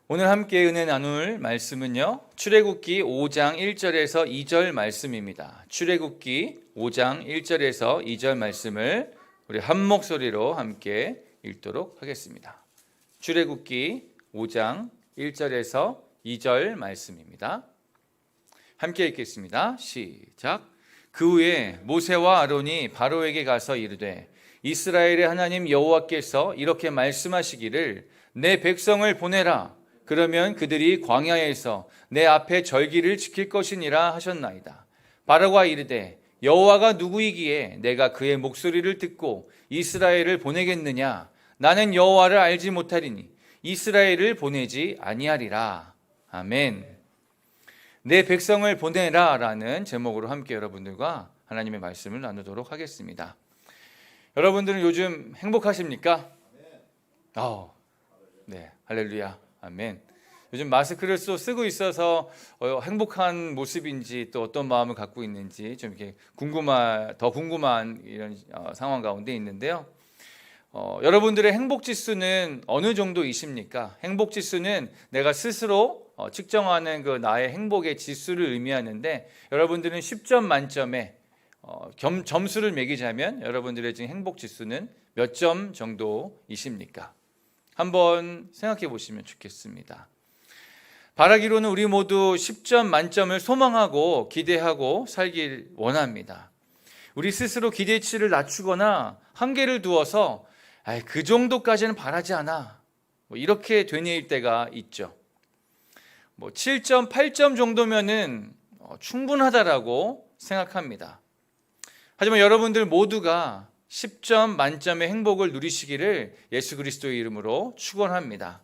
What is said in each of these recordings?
오늘 함께 은혜 나눌 말씀은요, 출애굽기 5장 1절에서 2절 말씀입니다. 출애굽기 5장 1절에서 2절 말씀을 우리 한 목소리로 함께 읽도록 하겠습니다. 출애굽기 5장 1절에서 2절 말씀입니다. 함께 읽겠습니다. 시작. 그 후에 모세와 아론이 바로에게 가서 이르되, 이스라엘의 하나님 여호와께서 이렇게 말씀하시기를 내 백성을 보내라. 그러면 그들이 광야에서 내 앞에 절기를 지킬 것이니라 하셨나이다. 바로가 이르되, 여호와가 누구이기에 내가 그의 목소리를 듣고 이스라엘을 보내겠느냐? 나는 여호와를 알지 못하리니 이스라엘을 보내지 아니하리라. 아멘. 내 백성을 보내라 라는 제목으로 함께 여러분들과 하나님의 말씀을 나누도록 하겠습니다. 여러분들은 요즘 행복하십니까? 네, 할렐루야. 아멘. 요즘 마스크를 쓰고 있어서 행복한 모습인지 또 어떤 마음을 갖고 있는지 좀 이렇게 더 궁금한 이런 상황 가운데 있는데요. 여러분들의 행복 지수는 어느 정도이십니까? 행복 지수는 내가 스스로 측정하는 그 나의 행복의 지수를 의미하는데, 여러분들은 10점 만점에 점수를 매기자면 여러분들의 지금 행복 지수는 몇 점 정도이십니까? 한번 생각해 보시면 좋겠습니다. 바라기로는 우리 모두 10점 만점을 소망하고 기대하고 살길 원합니다. 우리 스스로 기대치를 낮추거나 한계를 두어서 그 정도까지는 바라지 않아, 이렇게 되뇌일 때가 있죠. 7점, 8점 정도면은 충분하다라고 생각합니다. 하지만 여러분들 모두가 10점 만점의 행복을 누리시기를 예수 그리스도의 이름으로 축원합니다.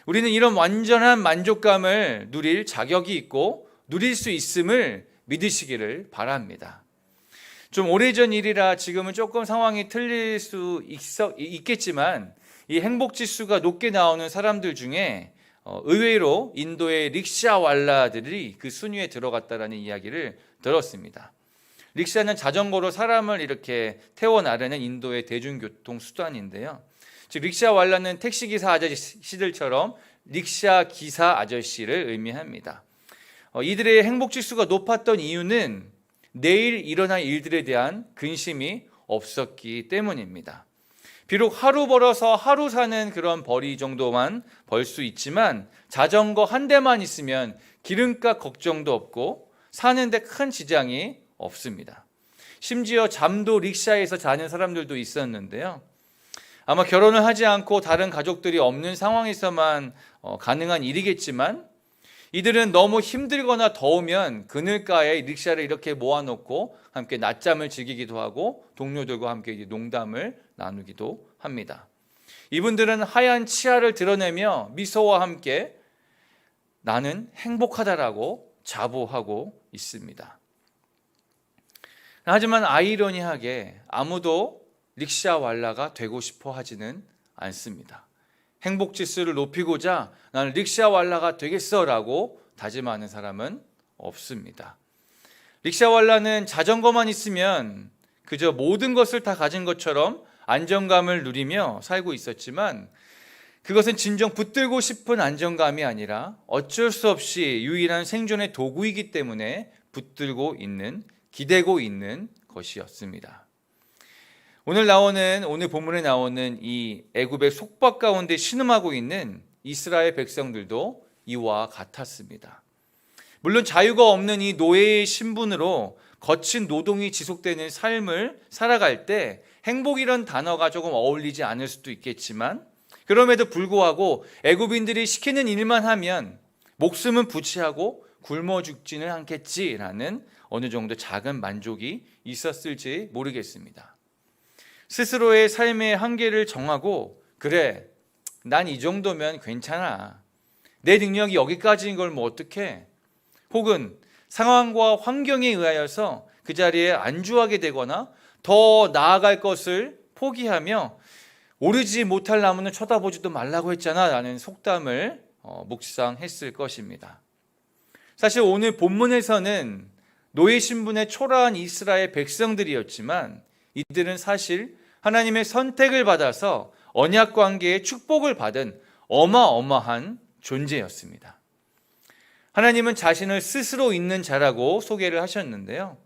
우리는 이런 완전한 만족감을 누릴 자격이 있고 누릴 수 있음을 믿으시기를 바랍니다. 좀 오래전 일이라 지금은 조금 상황이 틀릴 수 있겠지만, 이 행복지수가 높게 나오는 사람들 중에 의외로 인도의 릭샤왈라들이 그 순위에 들어갔다라는 이야기를 들었습니다. 릭샤는 자전거로 사람을 이렇게 태워 나르는 인도의 대중교통 수단인데요. 즉 릭샤왈라는 택시기사 아저씨들처럼 릭샤 기사 아저씨를 의미합니다. 이들의 행복지수가 높았던 이유는 내일 일어날 일들에 대한 근심이 없었기 때문입니다. 비록 하루 벌어서 하루 사는 그런 벌이 정도만 벌 수 있지만, 자전거 한 대만 있으면 기름값 걱정도 없고 사는데 큰 지장이 없습니다. 심지어 잠도 릭샤에서 자는 사람들도 있었는데요. 아마 결혼을 하지 않고 다른 가족들이 없는 상황에서만 가능한 일이겠지만, 이들은 너무 힘들거나 더우면 그늘가에 릭샤를 이렇게 모아놓고 함께 낮잠을 즐기기도 하고 동료들과 함께 농담을 나누기도 합니다. 이분들은 하얀 치아를 드러내며 미소와 함께 나는 행복하다라고 자부하고 있습니다. 하지만 아이러니하게 아무도 릭샤왈라가 되고 싶어 하지는 않습니다. 행복지수를 높이고자 나는 릭샤왈라가 되겠어라고 다짐하는 사람은 없습니다. 릭샤왈라는 자전거만 있으면 그저 모든 것을 다 가진 것처럼 안정감을 누리며 살고 있었지만, 그것은 진정 붙들고 싶은 안정감이 아니라 어쩔 수 없이 유일한 생존의 도구이기 때문에 붙들고 있는, 기대고 있는 것이었습니다. 오늘 본문에 나오는 이 애굽의 속박 가운데 신음하고 있는 이스라엘 백성들도 이와 같았습니다. 물론 자유가 없는 이 노예의 신분으로 거친 노동이 지속되는 삶을 살아갈 때 행복이란 단어가 조금 어울리지 않을 수도 있겠지만, 그럼에도 불구하고 애굽인들이 시키는 일만 하면 목숨은 부치하고 굶어 죽지는 않겠지라는 어느 정도 작은 만족이 있었을지 모르겠습니다. 스스로의 삶의 한계를 정하고, 그래, 난 이 정도면 괜찮아, 내 능력이 여기까지인 걸 어떡해, 혹은 상황과 환경에 의하여서 그 자리에 안주하게 되거나 더 나아갈 것을 포기하며 오르지 못할 나무는 쳐다보지도 말라고 했잖아 라는 속담을 묵상했을 것입니다. 사실 오늘 본문에서는 노예 신분의 초라한 이스라엘 백성들이었지만, 이들은 사실 하나님의 선택을 받아서 언약 관계의 축복을 받은 어마어마한 존재였습니다. 하나님은 자신을 스스로 있는 자라고 소개를 하셨는데요.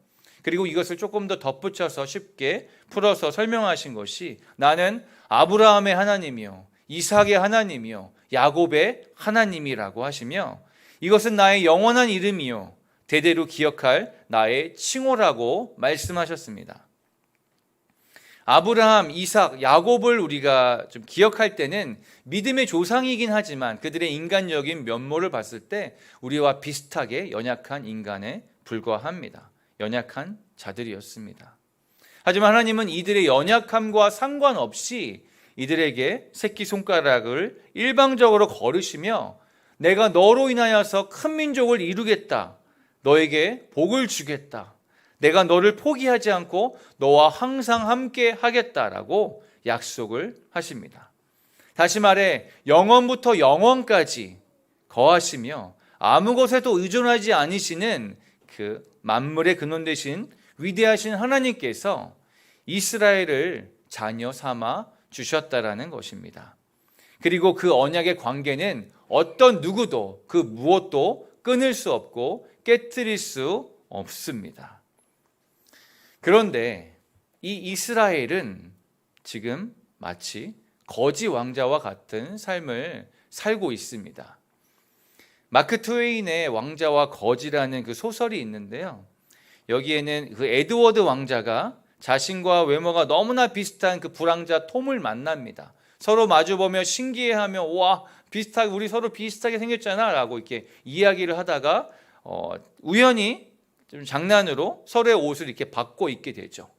그리고 이것을 조금 더 덧붙여서 쉽게 풀어서 설명하신 것이 나는 아브라함의 하나님이요, 이삭의 하나님이요, 야곱의 하나님이라고 하시며 이것은 나의 영원한 이름이요, 대대로 기억할 나의 칭호라고 말씀하셨습니다. 아브라함, 이삭, 야곱을 우리가 좀 기억할 때는 믿음의 조상이긴 하지만 그들의 인간적인 면모를 봤을 때 우리와 비슷하게 연약한 인간에 불과합니다. 연약한 자들이었습니다. 하지만 하나님은 이들의 연약함과 상관없이 이들에게 새끼손가락을 일방적으로 거르시며 내가 너로 인하여서 큰 민족을 이루겠다. 너에게 복을 주겠다. 내가 너를 포기하지 않고 너와 항상 함께 하겠다라고 약속을 하십니다. 다시 말해 영원부터 영원까지 거하시며 아무 것에도 의존하지 않으시는 그 만물의 근원 되신 위대하신 하나님께서 이스라엘을 자녀 삼아 주셨다라는 것입니다. 그리고 그 언약의 관계는 어떤 누구도 그 무엇도 끊을 수 없고 깨뜨릴 수 없습니다. 그런데 이 이스라엘은 지금 마치 거지 왕자와 같은 삶을 살고 있습니다. 마크 트웨인의 왕자와 거지라는 그 소설이 있는데요. 여기에는 그 에드워드 왕자가 자신과 외모가 너무나 비슷한 그 불황자 톰을 만납니다. 서로 마주보며 신기해하며 와 비슷하게 우리 서로 비슷하게 생겼잖아 라고 이렇게 이야기를 하다가 우연히 좀 장난으로 서로의 옷을 이렇게 바꿔 입게 되죠.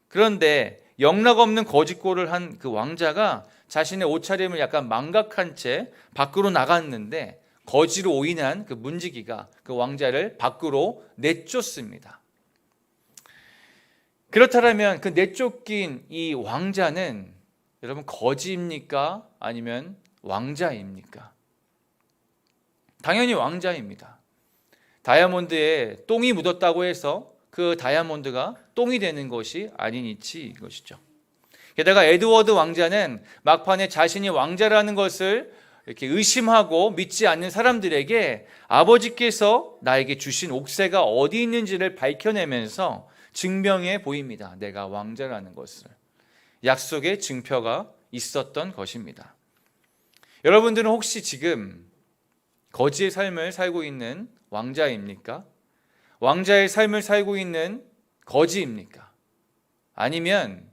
그런데 영락없는 거짓골을 한 그 왕자가 자신의 옷차림을 약간 망각한 채 밖으로 나갔는데 거지로 오인한 그 문지기가 그 왕자를 밖으로 내쫓습니다. 그렇다면 그 내쫓긴 이 왕자는 여러분 거지입니까? 아니면 왕자입니까? 당연히 왕자입니다. 다이아몬드에 똥이 묻었다고 해서 그 다이아몬드가 똥이 되는 것이 아닌 이치 이것이죠. 게다가 에드워드 왕자는 막판에 자신이 왕자라는 것을 이렇게 의심하고 믿지 않는 사람들에게 아버지께서 나에게 주신 옥새가 어디 있는지를 밝혀내면서 증명해 보입니다. 내가 왕자라는 것을. 약속의 증표가 있었던 것입니다. 여러분들은 혹시 지금 거지의 삶을 살고 있는 왕자입니까? 왕자의 삶을 살고 있는 거지입니까? 아니면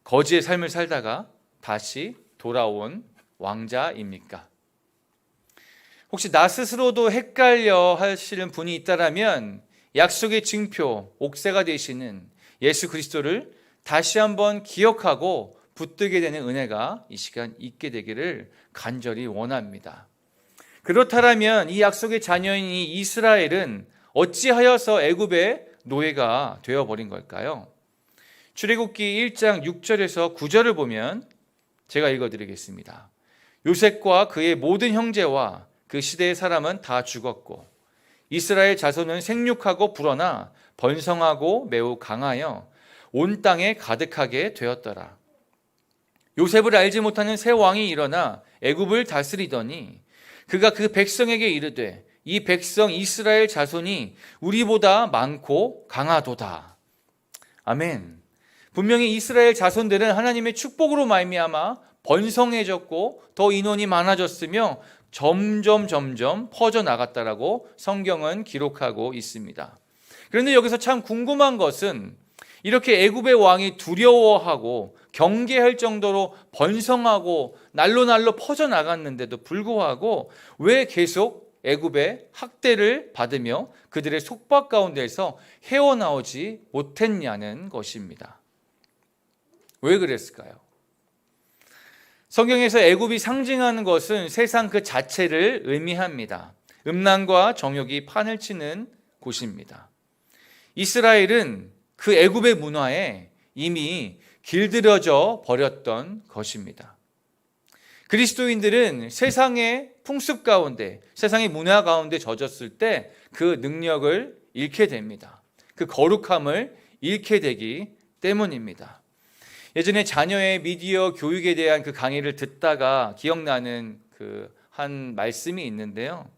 거지의 삶을 살다가 다시 돌아온 왕자입니까? 혹시 나 스스로도 헷갈려 하시는 분이 있다면 약속의 증표, 옥새가 되시는 예수 그리스도를 다시 한번 기억하고 붙들게 되는 은혜가 이 시간 있게 되기를 간절히 원합니다. 그렇다면 이 약속의 자녀인 이 이스라엘은 어찌하여서 애굽의 노예가 되어버린 걸까요? 출애굽기 1장 6절에서 9절을 보면 제가 읽어드리겠습니다. 요셉과 그의 모든 형제와 그 시대의 사람은 다 죽었고 이스라엘 자손은 생육하고 불어나 번성하고 매우 강하여 온 땅에 가득하게 되었더라. 요셉을 알지 못하는 새 왕이 일어나 애굽을 다스리더니 그가 그 백성에게 이르되 이 백성 이스라엘 자손이 우리보다 많고 강하도다. 아멘. 분명히 이스라엘 자손들은 하나님의 축복으로 말미암아 번성해졌고 더 인원이 많아졌으며 점점 퍼져나갔다라고 성경은 기록하고 있습니다. 그런데 여기서 참 궁금한 것은 이렇게 애굽의 왕이 두려워하고 경계할 정도로 번성하고 날로 퍼져나갔는데도 불구하고 왜 계속 애굽의 학대를 받으며 그들의 속박 가운데서 헤어나오지 못했냐는 것입니다. 왜 그랬을까요? 성경에서 애굽이 상징하는 것은 세상 그 자체를 의미합니다. 음란과 정욕이 판을 치는 곳입니다. 이스라엘은 그 애굽의 문화에 이미 길들여져 버렸던 것입니다. 그리스도인들은 세상의 풍습 가운데, 세상의 문화 가운데 젖었을 때 그 능력을 잃게 됩니다. 그 거룩함을 잃게 되기 때문입니다. 예전에 자녀의 미디어 교육에 대한 그 강의를 듣다가 기억나는 그 한 말씀이 있는데요.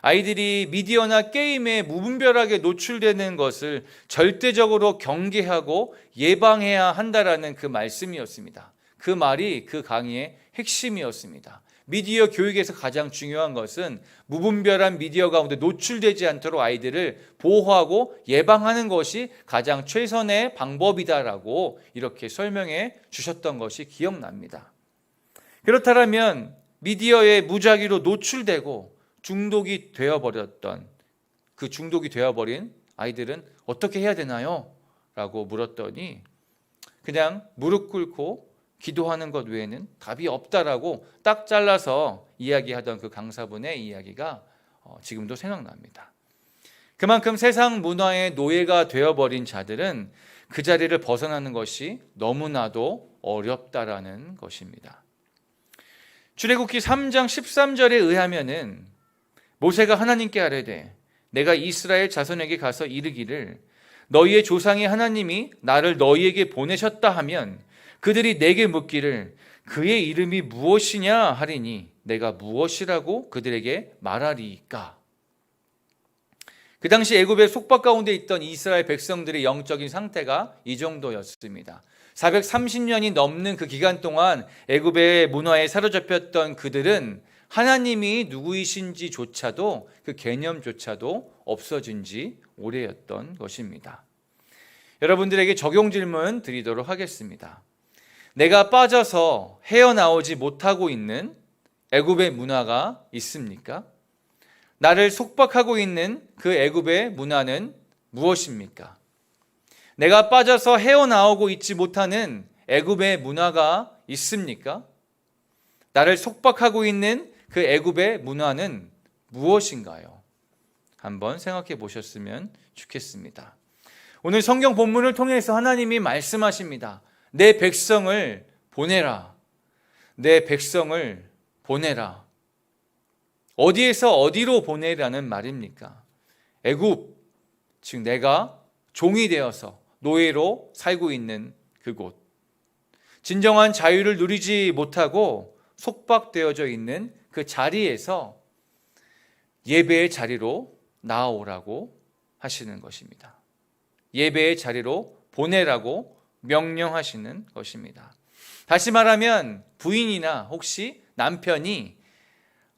아이들이 미디어나 게임에 무분별하게 노출되는 것을 절대적으로 경계하고 예방해야 한다라는 그 말씀이었습니다. 그 말이 그 강의의 핵심이었습니다. 미디어 교육에서 가장 중요한 것은 무분별한 미디어 가운데 노출되지 않도록 아이들을 보호하고 예방하는 것이 가장 최선의 방법이다라고 이렇게 설명해 주셨던 것이 기억납니다. 그렇다면 미디어에 무작위로 노출되고 중독이 되어버린 아이들은 어떻게 해야 되나요? 라고 물었더니 그냥 무릎 꿇고 기도하는 것 외에는 답이 없다라고 딱 잘라서 이야기하던 그 강사분의 이야기가 지금도 생각납니다. 그만큼 세상 문화의 노예가 되어버린 자들은 그 자리를 벗어나는 것이 너무나도 어렵다라는 것입니다. 출애굽기 3장 13절에 의하면은 모세가 하나님께 아뢰되 내가 이스라엘 자손에게 가서 이르기를 너희의 조상의 하나님이 나를 너희에게 보내셨다 하면 그들이 내게 묻기를 그의 이름이 무엇이냐 하리니 내가 무엇이라고 그들에게 말하리이까. 그 당시 애굽의 속박 가운데 있던 이스라엘 백성들의 영적인 상태가 이 정도였습니다. 430년이 넘는 그 기간 동안 애굽의 문화에 사로잡혔던 그들은 하나님이 누구이신지조차도 그 개념조차도 없어진 지 오래였던 것입니다. 여러분들에게 적용 질문 드리도록 하겠습니다. 내가 빠져서 헤어나오지 못하고 있는 애굽의 문화가 있습니까? 나를 속박하고 있는 그 애굽의 문화는 무엇입니까? 내가 빠져서 헤어나오고 있지 못하는 애굽의 문화가 있습니까? 나를 속박하고 있는 그 애굽의 문화는 무엇인가요? 한번 생각해 보셨으면 좋겠습니다. 오늘 성경 본문을 통해서 하나님이 말씀하십니다. 내 백성을 보내라. 내 백성을 보내라. 어디에서 어디로 보내라는 말입니까? 애굽, 즉 내가 종이 되어서 노예로 살고 있는 그곳. 진정한 자유를 누리지 못하고 속박되어져 있는 그 자리에서 예배의 자리로 나아오라고 하시는 것입니다. 예배의 자리로 보내라고 명령하시는 것입니다. 다시 말하면 부인이나 혹시 남편이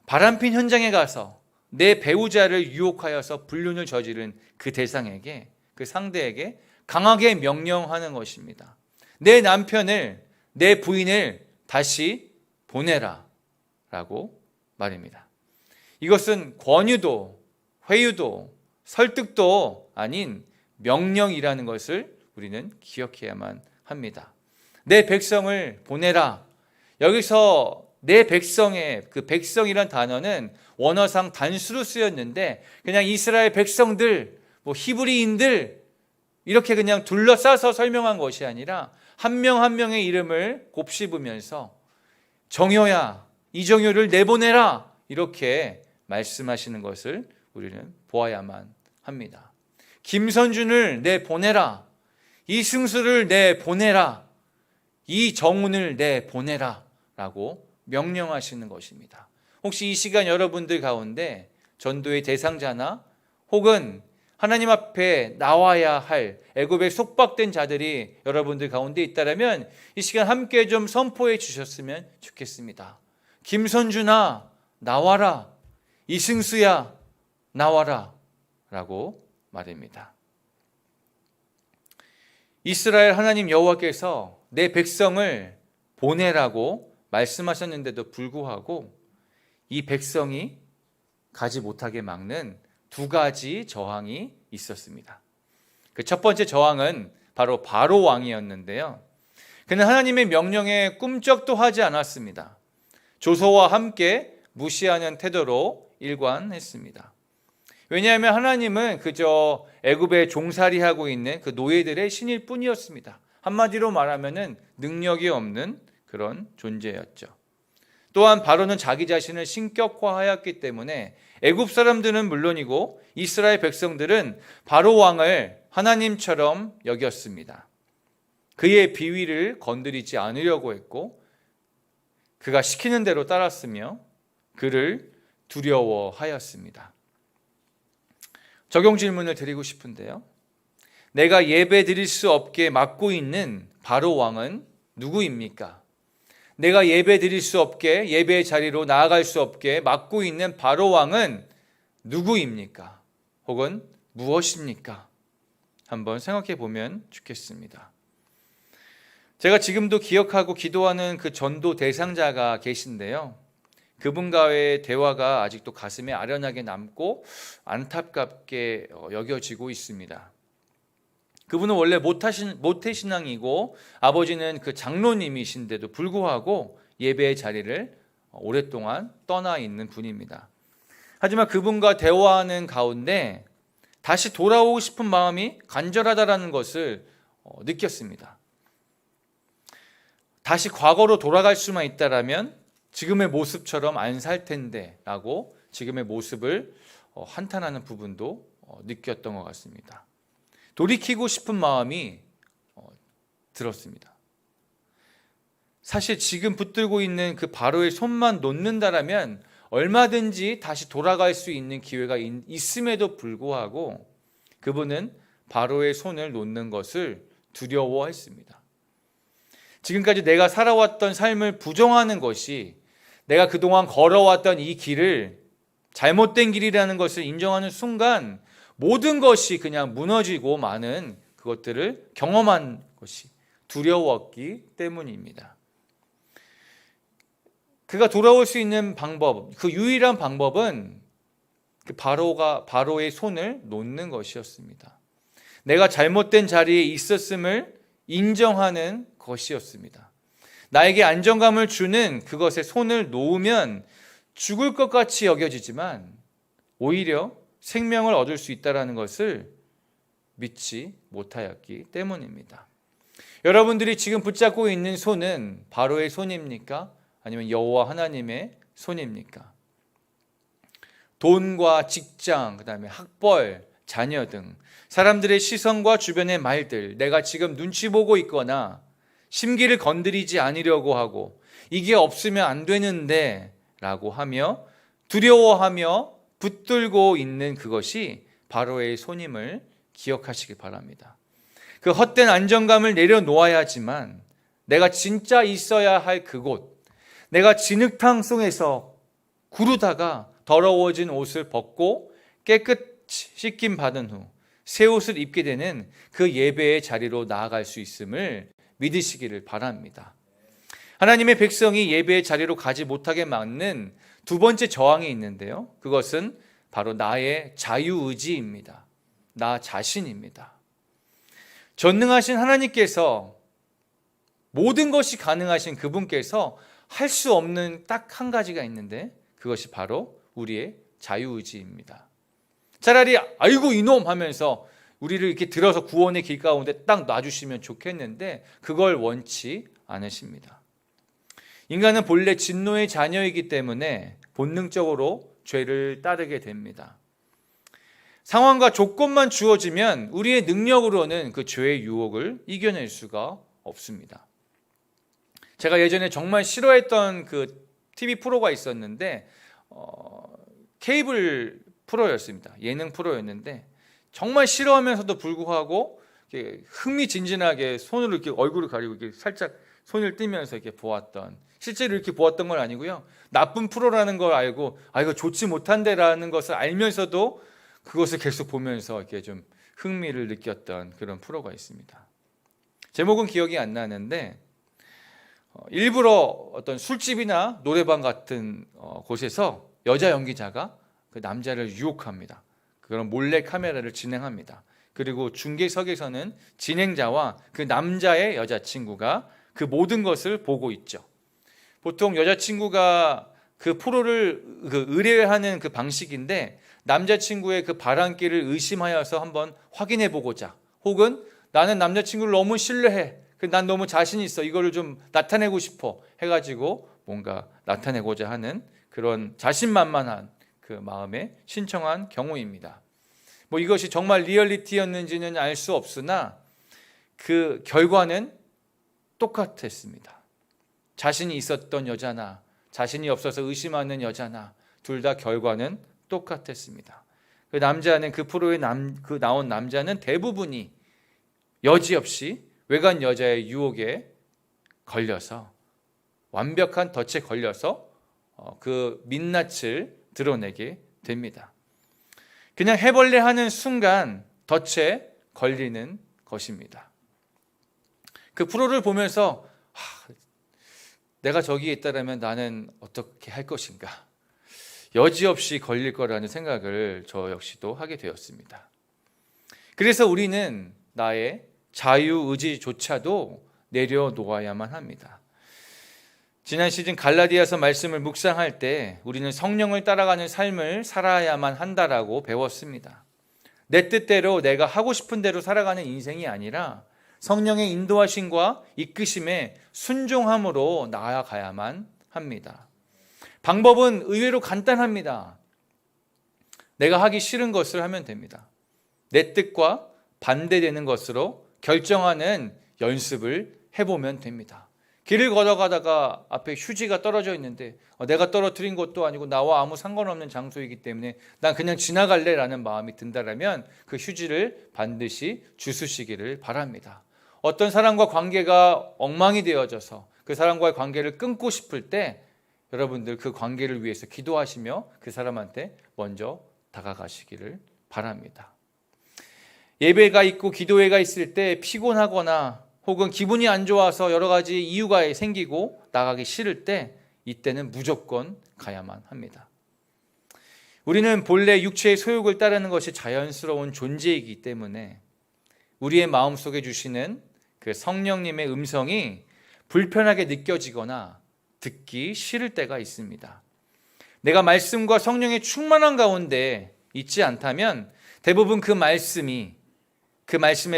바람핀 현장에 가서 내 배우자를 유혹하여서 불륜을 저지른 그 대상에게, 그 상대에게 강하게 명령하는 것입니다. 내 남편을, 내 부인을 다시 보내라 라고 말입니다. 이것은 권유도, 회유도, 설득도 아닌 명령이라는 것을 우리는 기억해야만 합니다. 내 백성을 보내라. 여기서 내 백성의 그 백성이란 단어는 원어상 단수로 쓰였는데 그냥 이스라엘 백성들, 히브리인들 이렇게 그냥 둘러싸서 설명한 것이 아니라 한 명 한 명의 이름을 곱씹으면서 정효야, 이정효를 내보내라 이렇게 말씀하시는 것을 우리는 보아야만 합니다. 김선준을 내보내라. 이승수를 내보내라. 이정훈을 내보내라 라고 명령하시는 것입니다. 혹시 이 시간 여러분들 가운데 전도의 대상자나 혹은 하나님 앞에 나와야 할 애굽에 속박된 자들이 여러분들 가운데 있다면 이 시간 함께 좀 선포해 주셨으면 좋겠습니다. 김선준아 나와라. 이승수야 나와라 라고 말입니다. 이스라엘 하나님 여호와께서 내 백성을 보내라고 말씀하셨는데도 불구하고 이 백성이 가지 못하게 막는 두 가지 저항이 있었습니다. 그 첫 번째 저항은 바로 바로 왕이었는데요. 그는 하나님의 명령에 꿈쩍도 하지 않았습니다. 조소와 함께 무시하는 태도로 일관했습니다. 왜냐하면 하나님은 그저 애굽에 종살이하고 있는 그 노예들의 신일 뿐이었습니다. 한마디로 말하면 능력이 없는 그런 존재였죠. 또한 바로는 자기 자신을 신격화하였기 때문에 애굽 사람들은 물론이고 이스라엘 백성들은 바로 왕을 하나님처럼 여겼습니다. 그의 비위를 건드리지 않으려고 했고 그가 시키는 대로 따랐으며 그를 두려워하였습니다. 적용 질문을 드리고 싶은데요. 내가 예배 드릴 수 없게 막고 있는 바로 왕은 누구입니까? 내가 예배 드릴 수 없게, 예배의 자리로 나아갈 수 없게 막고 있는 바로 왕은 누구입니까? 혹은 무엇입니까? 한번 생각해 보면 좋겠습니다. 제가 지금도 기억하고 기도하는 그 전도 대상자가 계신데요. 그분과의 대화가 아직도 가슴에 아련하게 남고 안타깝게 여겨지고 있습니다. 그분은 원래 모태신앙이고 아버지는 그 장로님이신데도 불구하고 예배의 자리를 오랫동안 떠나 있는 분입니다. 하지만 그분과 대화하는 가운데 다시 돌아오고 싶은 마음이 간절하다라는 것을 느꼈습니다. 다시 과거로 돌아갈 수만 있다라면 지금의 모습처럼 안 살 텐데 라고 지금의 모습을 한탄하는 부분도 느꼈던 것 같습니다. 돌이키고 싶은 마음이 들었습니다. 사실 지금 붙들고 있는 그 바로의 손만 놓는다라면 얼마든지 다시 돌아갈 수 있는 기회가 있음에도 불구하고 그분은 바로의 손을 놓는 것을 두려워했습니다. 지금까지 내가 살아왔던 삶을 부정하는 것이 내가 그동안 걸어왔던 이 길을 잘못된 길이라는 것을 인정하는 순간 모든 것이 그냥 무너지고 마는 그것들을 경험한 것이 두려웠기 때문입니다. 그가 돌아올 수 있는 방법, 그 유일한 방법은 그 바로의 손을 놓는 것이었습니다. 내가 잘못된 자리에 있었음을 인정하는 것이었습니다. 나에게 안정감을 주는 그것에 손을 놓으면 죽을 것 같이 여겨지지만 오히려 생명을 얻을 수 있다는 것을 믿지 못하였기 때문입니다. 여러분들이 지금 붙잡고 있는 손은 바로의 손입니까? 아니면 여호와 하나님의 손입니까? 돈과 직장, 그다음에 학벌, 자녀 등 사람들의 시선과 주변의 말들, 내가 지금 눈치 보고 있거나 심기를 건드리지 않으려고 하고 이게 없으면 안 되는데 라고 하며 두려워하며 붙들고 있는 그것이 바로의 손임을 기억하시기 바랍니다. 그 헛된 안정감을 내려놓아야지만 내가 진짜 있어야 할 그곳, 내가 진흙탕 속에서 구르다가 더러워진 옷을 벗고 깨끗이 씻김 받은 후 새 옷을 입게 되는 그 예배의 자리로 나아갈 수 있음을 믿으시기를 바랍니다. 하나님의 백성이 예배의 자리로 가지 못하게 막는 두 번째 저항이 있는데요. 그것은 바로 나의 자유의지입니다. 나 자신입니다. 전능하신 하나님께서 모든 것이 가능하신 그분께서 할 수 없는 딱 한 가지가 있는데 그것이 바로 우리의 자유의지입니다. 차라리 아이고 이놈 하면서 우리를 이렇게 들어서 구원의 길 가운데 딱 놔주시면 좋겠는데 그걸 원치 않으십니다. 인간은 본래 진노의 자녀이기 때문에 본능적으로 죄를 따르게 됩니다. 상황과 조건만 주어지면 우리의 능력으로는 그 죄의 유혹을 이겨낼 수가 없습니다. 제가 예전에 정말 싫어했던 그 TV 프로가 있었는데 케이블 프로였습니다. 예능 프로였는데 정말 싫어하면서도 불구하고 흥미진진하게 손으로 이렇게 얼굴을 가리고 이렇게 살짝 손을 떼면서 이렇게 보았던, 실제로 이렇게 보았던 건 아니고요. 나쁜 프로라는 걸 알고 이거 좋지 못한데라는 것을 알면서도 그것을 계속 보면서 이렇게 좀 흥미를 느꼈던 그런 프로가 있습니다. 제목은 기억이 안 나는데 일부러 어떤 술집이나 노래방 같은 곳에서 여자 연기자가 그 남자를 유혹합니다. 그런 몰래 카메라를 진행합니다. 그리고 중계석에서는 진행자와 그 남자의 여자친구가 그 모든 것을 보고 있죠. 보통 여자친구가 그 프로를 의뢰하는 그 방식인데 남자친구의 그 바람길을 의심하여서 한번 확인해 보고자, 혹은 나는 남자친구를 너무 신뢰해, 난 너무 자신 있어, 이거를 좀 나타내고 싶어 해가지고 뭔가 나타내고자 하는 그런 자신만만한 그 마음에 신청한 경우입니다. 이것이 정말 리얼리티였는지는 알 수 없으나 그 결과는 똑같았습니다. 자신이 있었던 여자나 자신이 없어서 의심하는 여자나 둘 다 결과는 똑같았습니다. 그 남자는 그 프로에 나온 남자는 대부분이 여지없이 외간 여자의 유혹에 걸려서 완벽한 덫에 걸려서 그 민낯을 드러내게 됩니다. 그냥 해벌레 하는 순간 덫에 걸리는 것입니다. 그 프로를 보면서 내가 저기에 있다면 나는 어떻게 할 것인가, 여지없이 걸릴 거라는 생각을 저 역시도 하게 되었습니다. 그래서 우리는 나의 자유의지조차도 내려놓아야만 합니다. 지난 시즌 갈라디아서 말씀을 묵상할 때 우리는 성령을 따라가는 삶을 살아야만 한다라고 배웠습니다. 내 뜻대로 내가 하고 싶은 대로 살아가는 인생이 아니라 성령의 인도하심과 이끄심에 순종함으로 나아가야만 합니다. 방법은 의외로 간단합니다. 내가 하기 싫은 것을 하면 됩니다. 내 뜻과 반대되는 것으로 결정하는 연습을 해보면 됩니다. 길을 걸어가다가 앞에 휴지가 떨어져 있는데 내가 떨어뜨린 것도 아니고 나와 아무 상관없는 장소이기 때문에 난 그냥 지나갈래 라는 마음이 든다면 그 휴지를 반드시 주스시기를 바랍니다. 어떤 사람과 관계가 엉망이 되어져서 그 사람과의 관계를 끊고 싶을 때 여러분들 그 관계를 위해서 기도하시며 그 사람한테 먼저 다가가시기를 바랍니다. 예배가 있고 기도회가 있을 때 피곤하거나 혹은 기분이 안 좋아서 여러 가지 이유가 생기고 나가기 싫을 때 이때는 무조건 가야만 합니다. 우리는 본래 육체의 소욕을 따르는 것이 자연스러운 존재이기 때문에 우리의 마음속에 주시는 그 성령님의 음성이 불편하게 느껴지거나 듣기 싫을 때가 있습니다. 내가 말씀과 성령의 충만한 가운데 있지 않다면 대부분 그 말씀의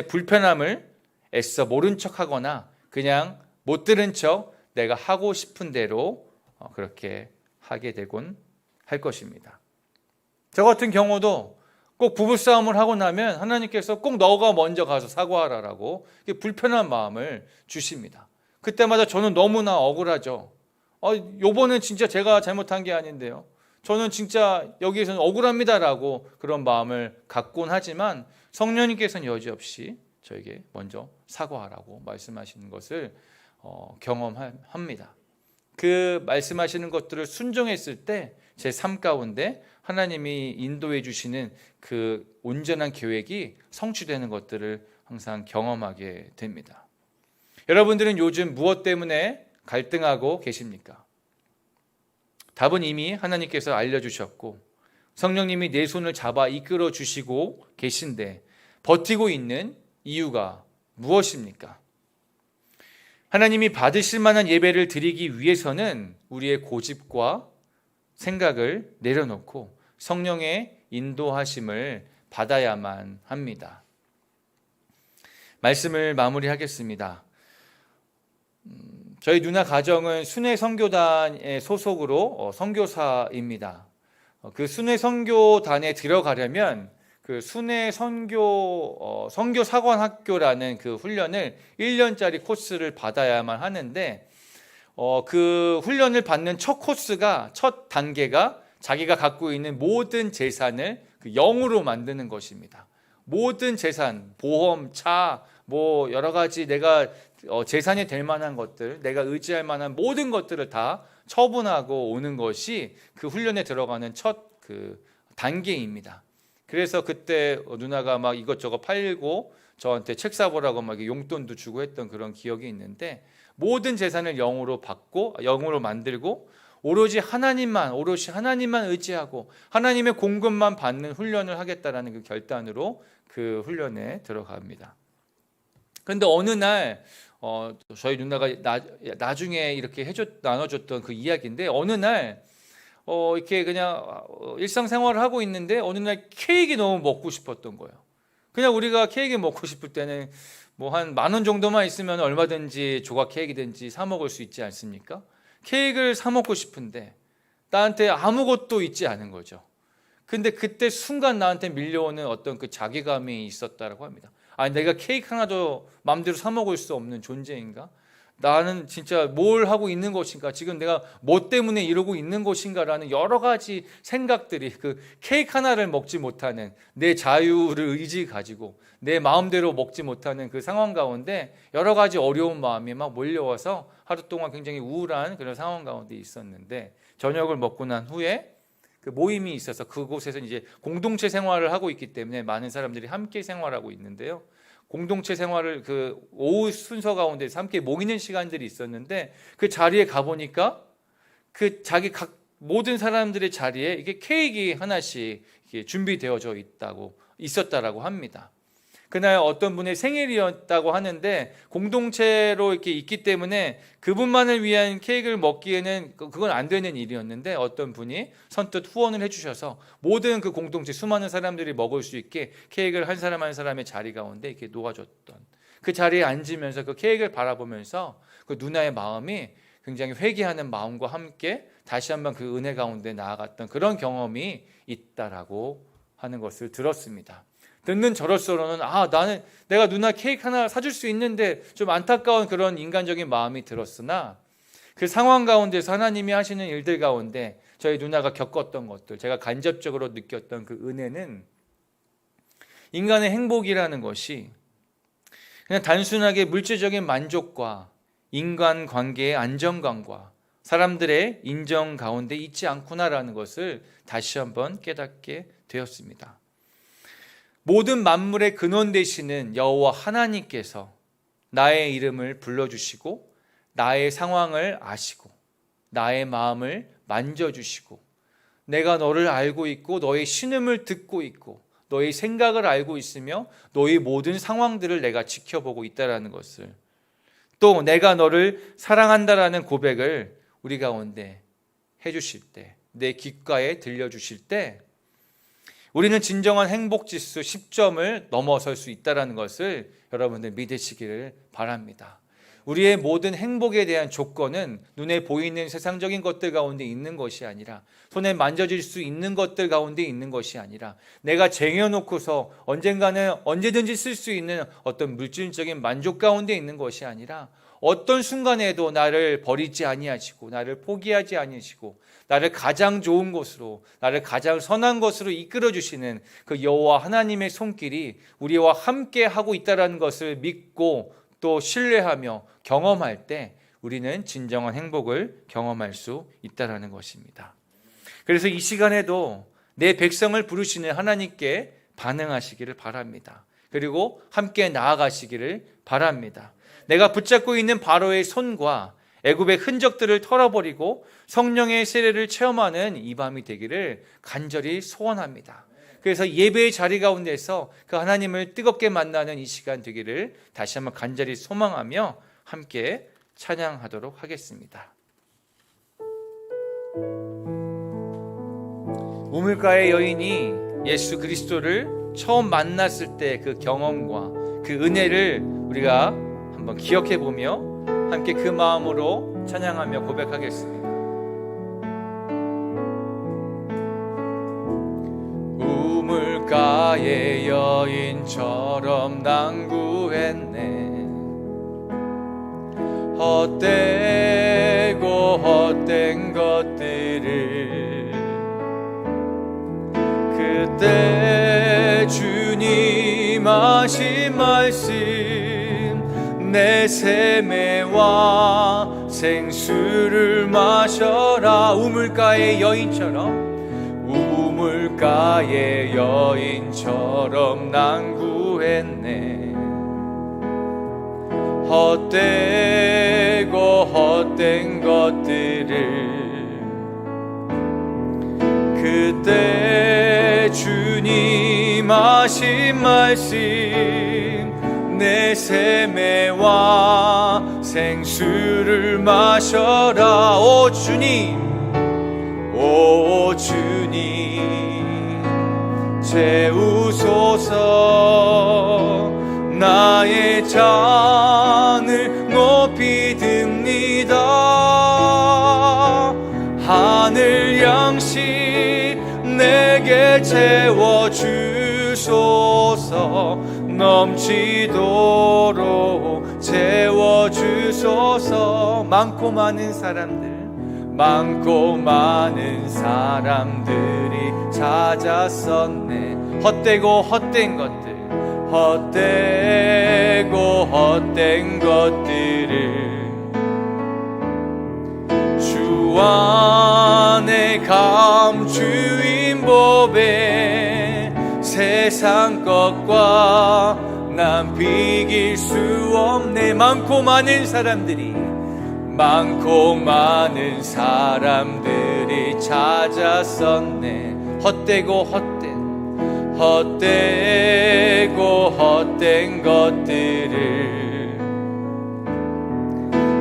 불편함을 애써 모른 척하거나 그냥 못 들은 척 내가 하고 싶은 대로 그렇게 하게 되곤 할 것입니다. 저 같은 경우도 꼭 부부싸움을 하고 나면 하나님께서 꼭 너가 먼저 가서 사과하라라고 불편한 마음을 주십니다. 그때마다 저는 너무나 억울하죠. 요번은 진짜 제가 잘못한 게 아닌데요. 저는 진짜 여기에서는 억울합니다라고 그런 마음을 갖곤 하지만 성령님께서는 여지없이 저에게 먼저 사과하라고 말씀하시는 것을 경험합니다. 그 말씀하시는 것들을 순종했을 때 제 삶 가운데 하나님이 인도해 주시는 그 온전한 계획이 성취되는 것들을 항상 경험하게 됩니다. 여러분들은 요즘 무엇 때문에 갈등하고 계십니까? 답은 이미 하나님께서 알려주셨고 성령님이 내 손을 잡아 이끌어 주시고 계신데 버티고 있는 이유가 무엇입니까? 하나님이 받으실 만한 예배를 드리기 위해서는 우리의 고집과 생각을 내려놓고 성령의 인도하심을 받아야만 합니다. 말씀을 마무리하겠습니다. 저희 누나 가정은 순회 선교단의 소속으로 선교사입니다. 그 순회 선교단에 들어가려면 그 순회 선교 사관학교라는 그 훈련을 1년짜리 코스를 받아야만 하는데 그 훈련을 받는 첫 코스가 첫 단계가 자기가 갖고 있는 모든 재산을 그 0으로 만드는 것입니다. 모든 재산, 보험, 차, 뭐 여러 가지 내가 재산이 될 만한 것들, 내가 의지할 만한 모든 것들을 다 처분하고 오는 것이 그 훈련에 들어가는 첫 그 단계입니다. 그래서 그때 누나가 막 이것저것 팔고 저한테 책 사보라고 막 용돈도 주고 했던 그런 기억이 있는데 모든 재산을 0으로 받고 0으로 만들고 오로지 하나님만 의지하고 하나님의 공급만 받는 훈련을 하겠다라는 그 결단으로 그 훈련에 들어갑니다. 그런데 어느 날 저희 누나가 나중에 이렇게 나눠줬던 그 이야기인데 어느 날 이렇게 그냥 일상생활을 하고 있는데 어느 날 케이크 너무 먹고 싶었던 거예요. 그냥 우리가 케이크 먹고 싶을 때는 뭐 한 10,000원 정도만 있으면 얼마든지 조각 케이크든지 사 먹을 수 있지 않습니까? 케이크를 사 먹고 싶은데 나한테 아무것도 있지 않은 거죠. 근데 그때 순간 나한테 밀려오는 어떤 그 자괴감이 있었다라고 합니다. 내가 케이크 하나도 마음대로 사 먹을 수 없는 존재인가? 나는 진짜 뭘 하고 있는 것인가, 지금 내가 뭐 때문에 이러고 있는 것인가라는 여러 가지 생각들이, 그 케이크 하나를 먹지 못하는, 내 자유를 의지 가지고 내 마음대로 먹지 못하는 그 상황 가운데 여러 가지 어려운 마음이 막 몰려와서 하루 동안 굉장히 우울한 그런 상황 가운데 있었는데, 저녁을 먹고 난 후에 그 모임이 있어서 그곳에서 이제 공동체 생활을 하고 있기 때문에 많은 사람들이 함께 생활하고 있는데요. 공동체 생활을 그 오후 순서 가운데서 함께 모이는 시간들이 있었는데, 그 자리에 가보니까 그 자기 각 모든 사람들의 자리에 이게 케이크 하나씩 이렇게 준비되어져 있었다라고 합니다. 그날 어떤 분의 생일이었다고 하는데, 공동체로 이렇게 있기 때문에 그분만을 위한 케이크를 먹기에는 그건 안 되는 일이었는데, 어떤 분이 선뜻 후원을 해주셔서 모든 그 공동체 수많은 사람들이 먹을 수 있게 케이크를 한 사람 한 사람의 자리 가운데 이렇게 놓아줬던, 그 자리에 앉으면서 그 케이크를 바라보면서 그 누나의 마음이 굉장히 회개하는 마음과 함께 다시 한번 그 은혜 가운데 나아갔던 그런 경험이 있다라고 하는 것을 들었습니다. 듣는 저로서는 나는 내가 누나 케이크 하나 사줄 수 있는데 좀 안타까운 그런 인간적인 마음이 들었으나, 그 상황 가운데서 하나님이 하시는 일들 가운데 저희 누나가 겪었던 것들, 제가 간접적으로 느꼈던 그 은혜는, 인간의 행복이라는 것이 그냥 단순하게 물질적인 만족과 인간관계의 안정감과 사람들의 인정 가운데 있지 않구나라는 것을 다시 한번 깨닫게 되었습니다. 모든 만물의 근원 되시는 여호와 하나님께서 나의 이름을 불러주시고 나의 상황을 아시고 나의 마음을 만져주시고, 내가 너를 알고 있고 너의 신음을 듣고 있고 너의 생각을 알고 있으며 너의 모든 상황들을 내가 지켜보고 있다라는 것을, 또 내가 너를 사랑한다라는 고백을 우리 가운데 해주실 때, 내 귓가에 들려주실 때, 우리는 진정한 행복지수 10점을 넘어설 수 있다는 것을 여러분들 믿으시기를 바랍니다. 우리의 모든 행복에 대한 조건은 눈에 보이는 세상적인 것들 가운데 있는 것이 아니라, 손에 만져질 수 있는 것들 가운데 있는 것이 아니라, 내가 쟁여놓고서 언젠가는 언제든지 쓸 수 있는 어떤 물질적인 만족 가운데 있는 것이 아니라, 어떤 순간에도 나를 버리지 아니하시고 나를 포기하지 아니하시고 나를 가장 좋은 곳으로, 나를 가장 선한 것으로 이끌어 주시는 그 여호와 하나님의 손길이 우리와 함께 하고 있다는 것을 믿고 또 신뢰하며 경험할 때 우리는 진정한 행복을 경험할 수 있다는 것입니다. 그래서 이 시간에도 내 백성을 부르시는 하나님께 반응하시기를 바랍니다. 그리고 함께 나아가시기를 바랍니다. 내가 붙잡고 있는 바로의 손과 애굽의 흔적들을 털어버리고 성령의 세례를 체험하는 이 밤이 되기를 간절히 소원합니다. 그래서 예배의 자리 가운데서 그 하나님을 뜨겁게 만나는 이 시간 되기를 다시 한번 간절히 소망하며 함께 찬양하도록 하겠습니다. 우물가의 여인이 예수 그리스도를 처음 만났을 때 그 경험과 그 은혜를 우리가 한번 기억해 보며 함께 그 마음으로 찬양하며 고백하겠습니다. 우물가의 여인처럼 난구했네. 헛되고 헛된 것들을 그때 주님 하신 말씀, 내 세매와 생수를 마셔라. 우물가의 여인처럼, 우물가의 여인처럼 난구했네. 헛되고 헛된 것들을 그때 주님 하신 말씀, 내 세매와 생수를 마셔라. 오 주님, 오 주님 채우소서. 나의 잔을 높이 듭니다. 하늘 양식 내게 채워주소서. 넘치도록 채워주소서. 주소서. 많고 많은 사람들이 찾았었네. 헛되고 헛된 것들을 주 안에 감추인 법에 세상 것과 난 비길 수 없네. 많고 많은 사람들이 찾았었네. 헛되고 헛된 것들을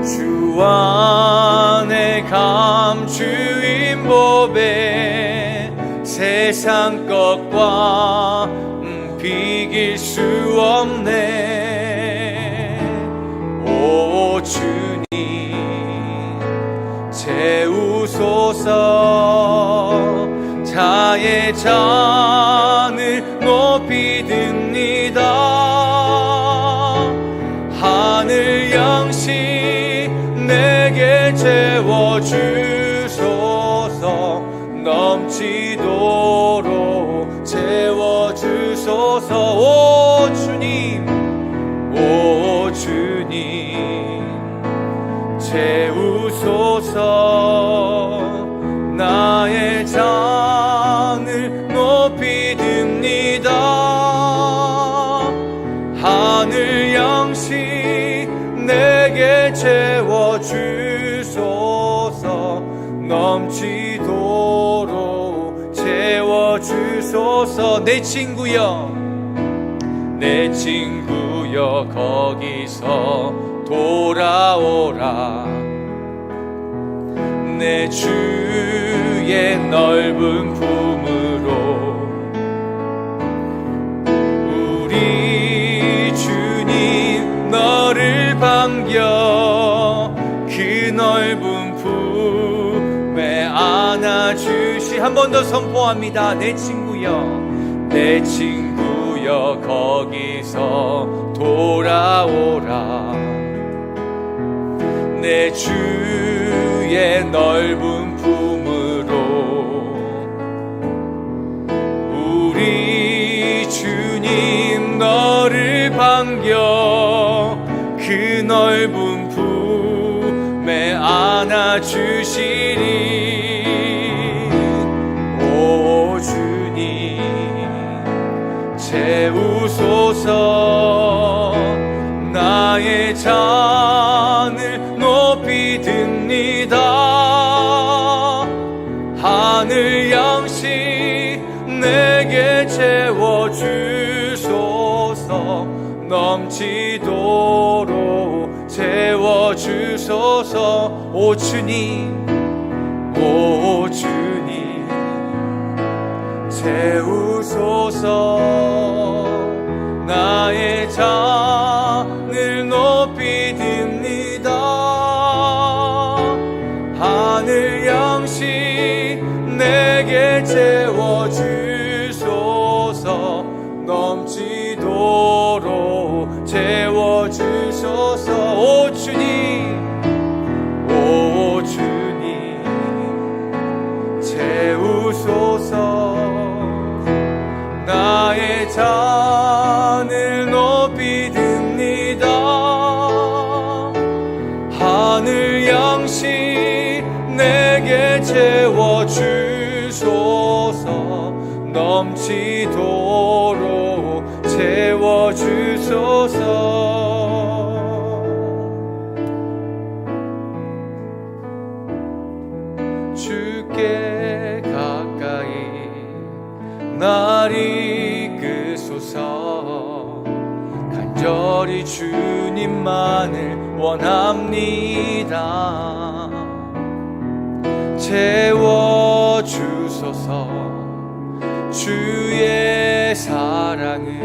주 안에 감추인 법에 세상 것과 비길 수 없네. 오 주님 채우소서. 자의 잔을 높이 듭니다. 하늘 양식 내게 채워주소서. 넘치도록 채워주소서. 오 주님 채우소서. 나의 잔을 높이 듭니다. 하늘 양식 내게 채워주소서. 넘치도록 채워주소서. 내 친구여 거기서 돌아오라. 내 주의 넓은 품으로 우리 주님 너를 반겨 그 넓은 품에 안아주시. 한 번 더 선포합니다. 내 친구여 거기서 돌아오라. 내 주의 넓은 품으로 우리 주님 너를 반겨 그 넓은 품에 안아주시리. 오 주님 채우소서. 나의 잔을 높이 듭니다. 하늘 양식 내게 채워주소서. 넘치도록 채워주소서. 오 주님 채우소서. 나의 잔을 높이 듭니다. 하늘 양식 내게 채워주소서. 넘치도록 채워주소서. 오 주님 채우소서. 나의 잔을 높이 듭니다. 하늘 양식 내게 채워주소서. 넘치도록 채워주소서. 주께 가까이 날 이끄소서. 간절히 주님만을 원합니다. 채워주소서. 주의 사랑을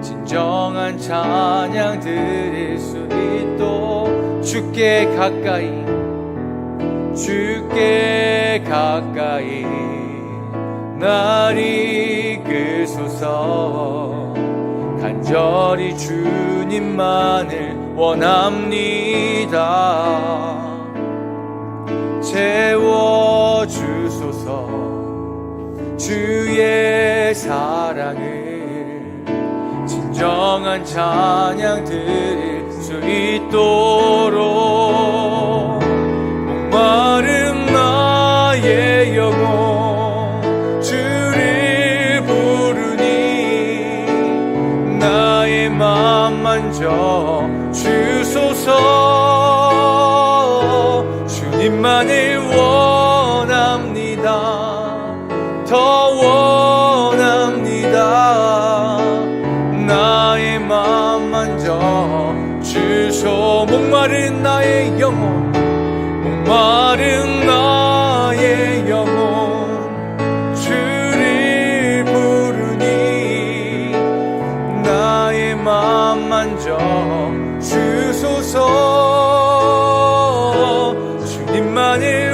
진정한 찬양 드릴 수 있도록 주께 가까이 날 이끄소서. 간절히 주님만을 원합니다. 채워주소서. 주의 사랑을 진정한 찬양 드릴 수 있도록 목마른 나의 영혼 주를 부르니 나의 맘 만져 주소서. 주님만을 원합니다. 더 원합니다. 나의 맘 만져 주소. 목마른 나의 영혼, 목마른 나의 영혼 주를 부르니 나의 맘 만져 주소서. 주님만을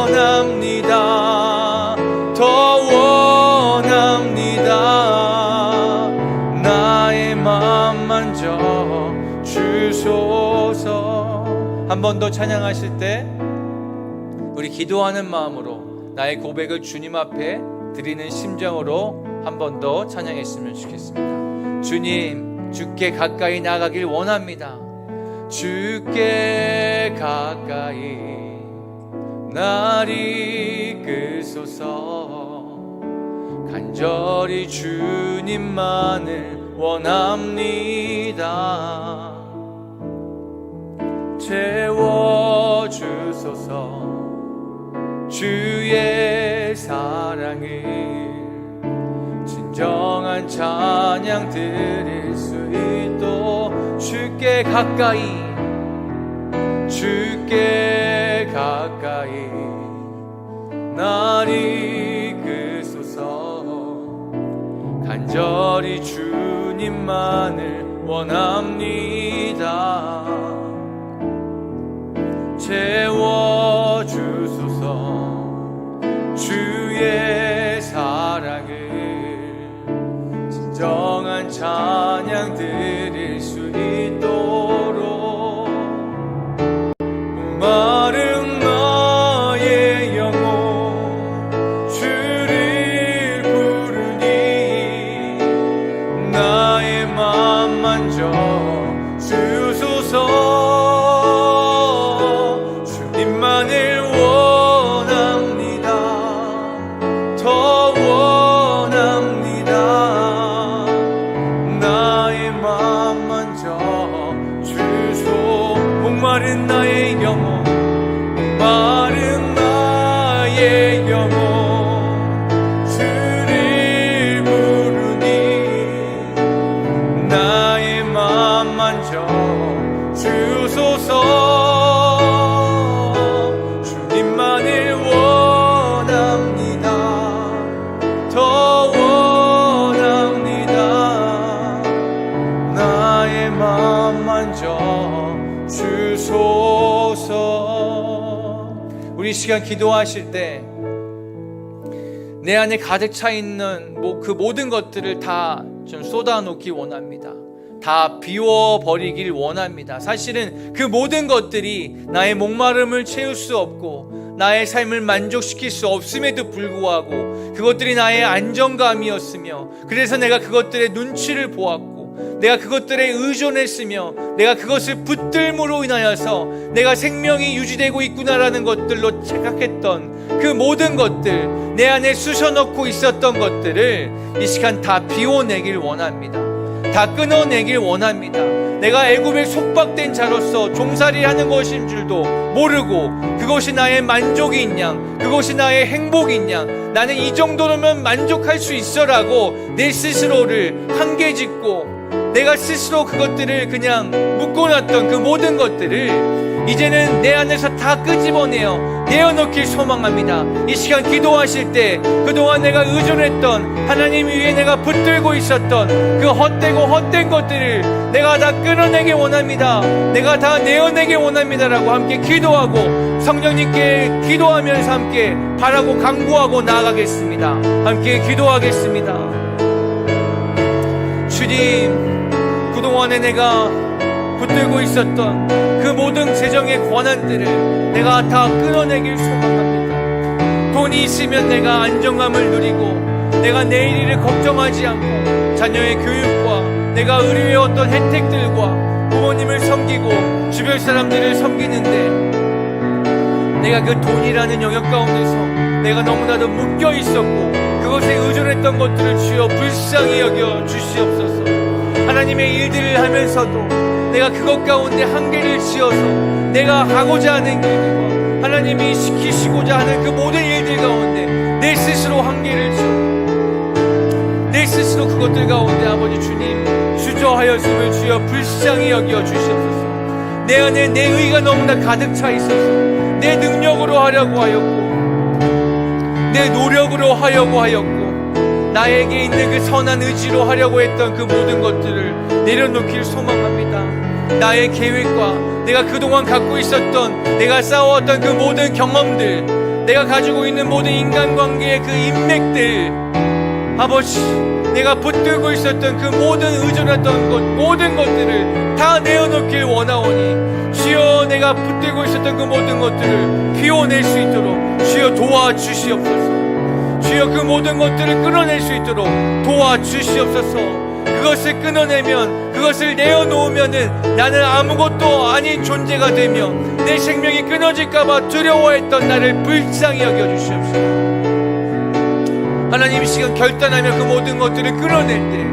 원합니다. 더 원합니다. 나의 맘 만져 주소서. 한 번 더 찬양하실 때 우리 기도하는 마음으로 나의 고백을 주님 앞에 드리는 심정으로 한 번 더 찬양했으면 좋겠습니다. 주님, 주께 가까이 나가길 원합니다. 주께 가까이 날 이끄소서. 간절히 주님만을 원합니다. 채워주소서. 주의 사랑을 진정한 찬양 드릴 수 있도록 주께 가까이, 주께 가까이 날 이끄소서. 간절히 주님만을 원합니다. 채워주소서. 주의 사랑을 진정한 찬양 드릴 수 있도록 목마른 나의 영혼 주를 부르니 나의 맘 만져 주소서. 주님만을 원합니다. 더 원합니다. 나의 맘 만져 주소. 목마른 나의 영혼, 목마른 나의 영혼 주를 부르니 나의 맘 만져 주소서. 주님만을 원합니다. 더 원합니다. 나의 맘 만져 주소서. 우리 시간 기도하실 때 내 안에 가득 차 있는 그 모든 것들을 다 좀 쏟아놓기 원합니다. 다 비워버리길 원합니다. 사실은 그 모든 것들이 나의 목마름을 채울 수 없고 나의 삶을 만족시킬 수 없음에도 불구하고 그것들이 나의 안정감이었으며, 그래서 내가 그것들의 눈치를 보았고 내가 그것들에 의존했으며 내가 그것을 붙들므로 인하여서 내가 생명이 유지되고 있구나라는 것들로 착각했던 그 모든 것들, 내 안에 쑤셔넣고 있었던 것들을 이 시간 다 비워내길 원합니다. 다 끊어내길 원합니다. 내가 애굽에 속박된 자로서 종살이하는 것인 줄도 모르고 그것이 나의 만족인 양, 그것이 나의 행복인 양, 나는 이 정도로면 만족할 수 있어라고 내 스스로를 한계짓고 내가 스스로 그것들을 그냥 묶어놨던 그 모든 것들을 이제는 내 안에서 다 끄집어내어 내어놓길 소망합니다. 이 시간 기도하실 때 그동안 내가 의존했던 하나님 위에 내가 붙들고 있었던 그 헛되고 헛된 것들을 내가 다 끊어내기 원합니다. 내가 다 내어내기 원합니다라고 함께 기도하고 성령님께 기도하면서 함께 바라고 간구하고 나아가겠습니다. 함께 기도하겠습니다. 주님, 그동안에 내가 붙들고 있었던 그 모든 재정의 권한들을 내가 다 끊어내길 소망합니다. 돈이 있으면 내가 안정감을 누리고 내가 내일을 걱정하지 않고 자녀의 교육과 내가 의료의 어떤 혜택들과 부모님을 섬기고 주변 사람들을 섬기는데 내가 그 돈이라는 영역 가운데서 내가 너무나도 묶여 있었고 그것에 의존했던 것들을 주여 불쌍히 여겨 주시옵소서. 하나님의 일들을 하면서도 내가 그것 가운데 한계를 지어서 내가 하고자 하는 일들과 하나님이 시키시고자 하는 그 모든 일들 가운데 내 스스로 한계를 지어 내 스스로 그것들 가운데 아버지 주님 주저하였음을 주여 불쌍히 여겨 주시옵소서. 내 안에 내 의가 너무나 가득 차 있어서 내 능력으로 하려고 하였고 내 노력으로 하려고 하였고 나에게 있는 그 선한 의지로 하려고 했던 그 모든 것들을 내려놓길 소망합니다. 나의 계획과 내가 그동안 갖고 있었던 내가 쌓아왔던 그 모든 경험들 내가 가지고 있는 모든 인간관계의 그 인맥들 아버지 내가 붙들고 있었던 그 모든 의존했던 것 모든 것들을 다 내어놓길 원하오니 주여 내가 붙들고 있었던 그 모든 것들을 피워낼 수 있도록 주여 도와주시옵소서. 주여 그 모든 것들을 끊어낼 수 있도록 도와주시옵소서. 그것을 끊어내면 그것을 내어놓으면은 나는 아무것도 아닌 존재가 되며 내 생명이 끊어질까봐 두려워했던 나를 불쌍히 여겨주시옵소서. 하나님 이 시간 결단하며 그 모든 것들을 끊어낼 때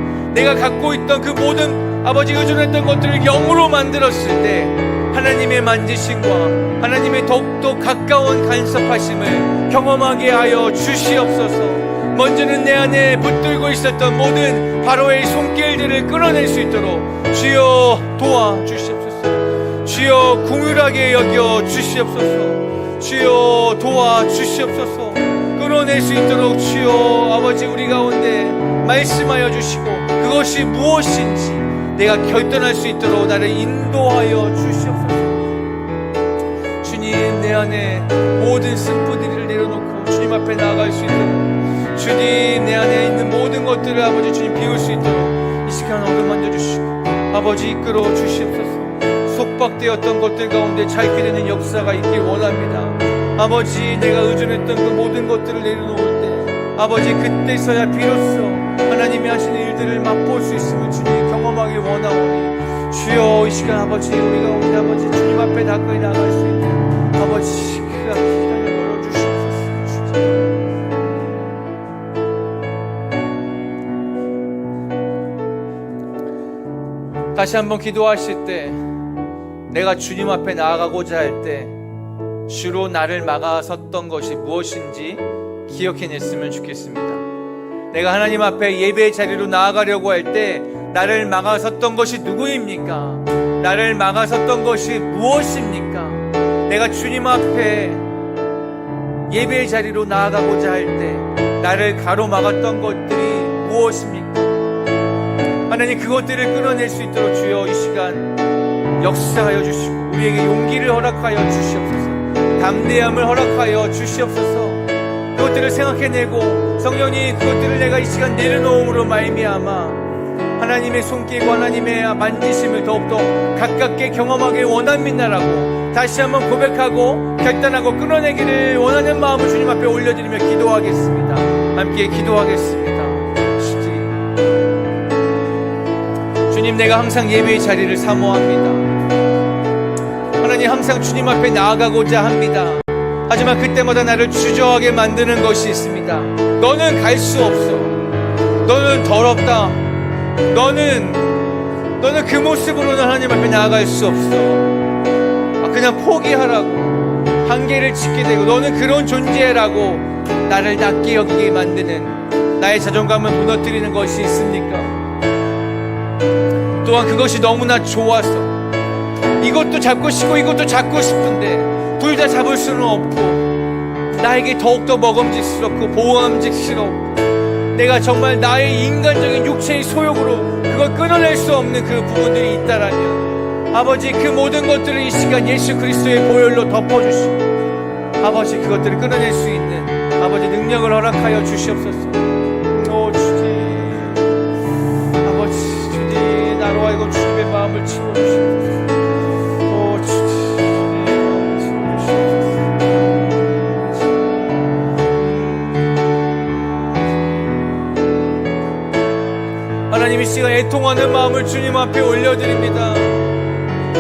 내가 갖고 있던 그 모든 아버지 의존했던 것들을 영으로 만들었을 때 하나님의 만지심과 하나님의 더욱더 가까운 간섭하심을 경험하게 하여 주시옵소서. 먼저는 내 안에 붙들고 있었던 모든 바로의 손길들을 끊어낼 수 있도록 주여 도와주시옵소서. 주여 긍휼하게 여겨 주시옵소서. 주여 도와주시옵소서. 끊어낼 수 있도록 주여 아버지 우리 가운데 말씀하여 주시고 그것이 무엇인지 내가 결단할 수 있도록 나를 인도하여 주시옵소서. 주님 내 안에 모든 승부들을 내려놓고 주님 앞에 나아갈 수 있도록 주님 내 안에 있는 모든 것들을 아버지 주님 비울 수 있도록 이 시간 어루만져 주시고 아버지 이끌어 주시옵소서. 속박되었던 것들 가운데 짧게 되는 역사가 있길 원합니다. 아버지 내가 의존했던 그 모든 것들을 내려놓을 때 아버지 그때서야 비로소 하나님이 하시는 일들을 맛볼 수 있음을 주님 경험하길 원하오니 주여 이 시간 아버지 우리 가운데 아버지 주님 앞에 가까이 나갈 수 있는 아버지 그 기간을 열어주시옵소서. 다시 한번 기도하실 때 내가 주님 앞에 나아가고자 할 때 주로 나를 막아섰던 것이 무엇인지 기억해냈으면 좋겠습니다. 내가 하나님 앞에 예배의 자리로 나아가려고 할 때 나를 막아섰던 것이 누구입니까? 나를 막아섰던 것이 무엇입니까? 내가 주님 앞에 예배의 자리로 나아가고자 할 때 나를 가로막았던 것들이 무엇입니까? 하나님 그것들을 끊어낼 수 있도록 주여 이 시간 역사하여 주시고 우리에게 용기를 허락하여 주시옵소서. 담대함을 허락하여 주시옵소서. 그것들을 생각해내고 성령이 그것들을 내가 이 시간 내려놓음으로 말미암아 하나님의 손길과 하나님의 만지심을 더욱더 가깝게 경험하길 원합니다라고 다시 한번 고백하고 결단하고 끊어내기를 원하는 마음을 주님 앞에 올려드리며 기도하겠습니다. 함께 기도하겠습니다. 주님 내가 항상 예배의 자리를 사모합니다. 하나님 항상 주님 앞에 나아가고자 합니다. 하지만 그때마다 나를 주저하게 만드는 것이 있습니다. 너는 갈 수 없어. 너는 더럽다. 너는 그 모습으로는 하나님 앞에 나아갈 수 없어. 그냥 포기하라고 한계를 짓게 되고 너는 그런 존재라고 나를 낮게 여기게 만드는 나의 자존감을 무너뜨리는 것이 있습니까? 또한 그것이 너무나 좋아서 이것도 잡고 싶고 이것도 잡고 싶은데 둘 다 잡을 수는 없고 나에게 더욱더 먹음직스럽고 보암직스럽고 내가 정말 나의 인간적인 육체의 소욕으로 그걸 끊어낼 수 없는 그 부분들이 있다라면 아버지 그 모든 것들을 이 시간 예수 그리스도의 보혈로 덮어주시고 아버지 그것들을 끊어낼 수 있는 아버지 능력을 허락하여 주시옵소서. 오 주님 아버지 주님 나로 하여금 주님의 마음을 채워주시옵소서. 하나님 이 시간 애통하는 마음을 주님 앞에 올려드립니다.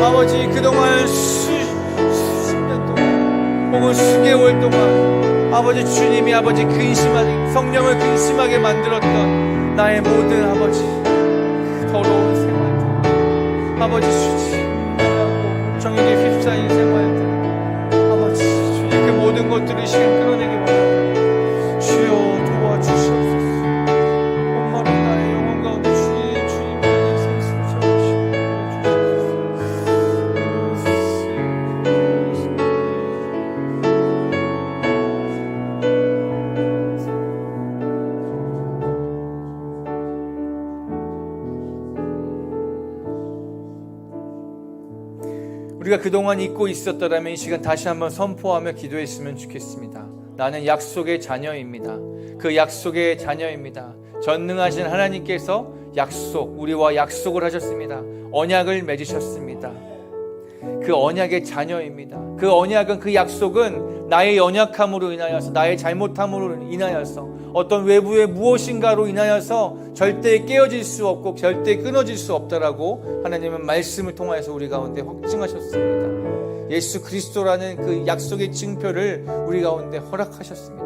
아버지 그동안 수십 년 동안 혹은 수개월 동안 아버지 주님이 아버지 근심하게 성령을 근심하게 만들었던 나의 모든 아버지 더러운 생활들, 아버지 수치하고 정욕에 휩싸인 생활들, 아버지 주님 그 모든 것들을 이 시간 끌어내기 원합니다. 주여 도와주시옵소서. 목마른 나의 영혼 가운데 주님의 인생 숨쉬어주시고 우리가 그동안 잊고 있었더라면 이 시간 다시 한번 선포하며 기도했으면 좋겠습니다. 나는 약속의 자녀입니다. 그 약속의 자녀입니다. 전능하신 하나님께서 우리와 약속을 하셨습니다. 언약을 맺으셨습니다. 그 언약의 자녀입니다. 그 언약은, 그 약속은 나의 연약함으로 인하여서, 나의 잘못함으로 인하여서, 어떤 외부의 무엇인가로 인하여서 절대 깨어질 수 없고 절대 끊어질 수 없다라고 하나님은 말씀을 통하여서 우리 가운데 확증하셨습니다. 예수 그리스도라는 그 약속의 증표를 우리 가운데 허락하셨습니다.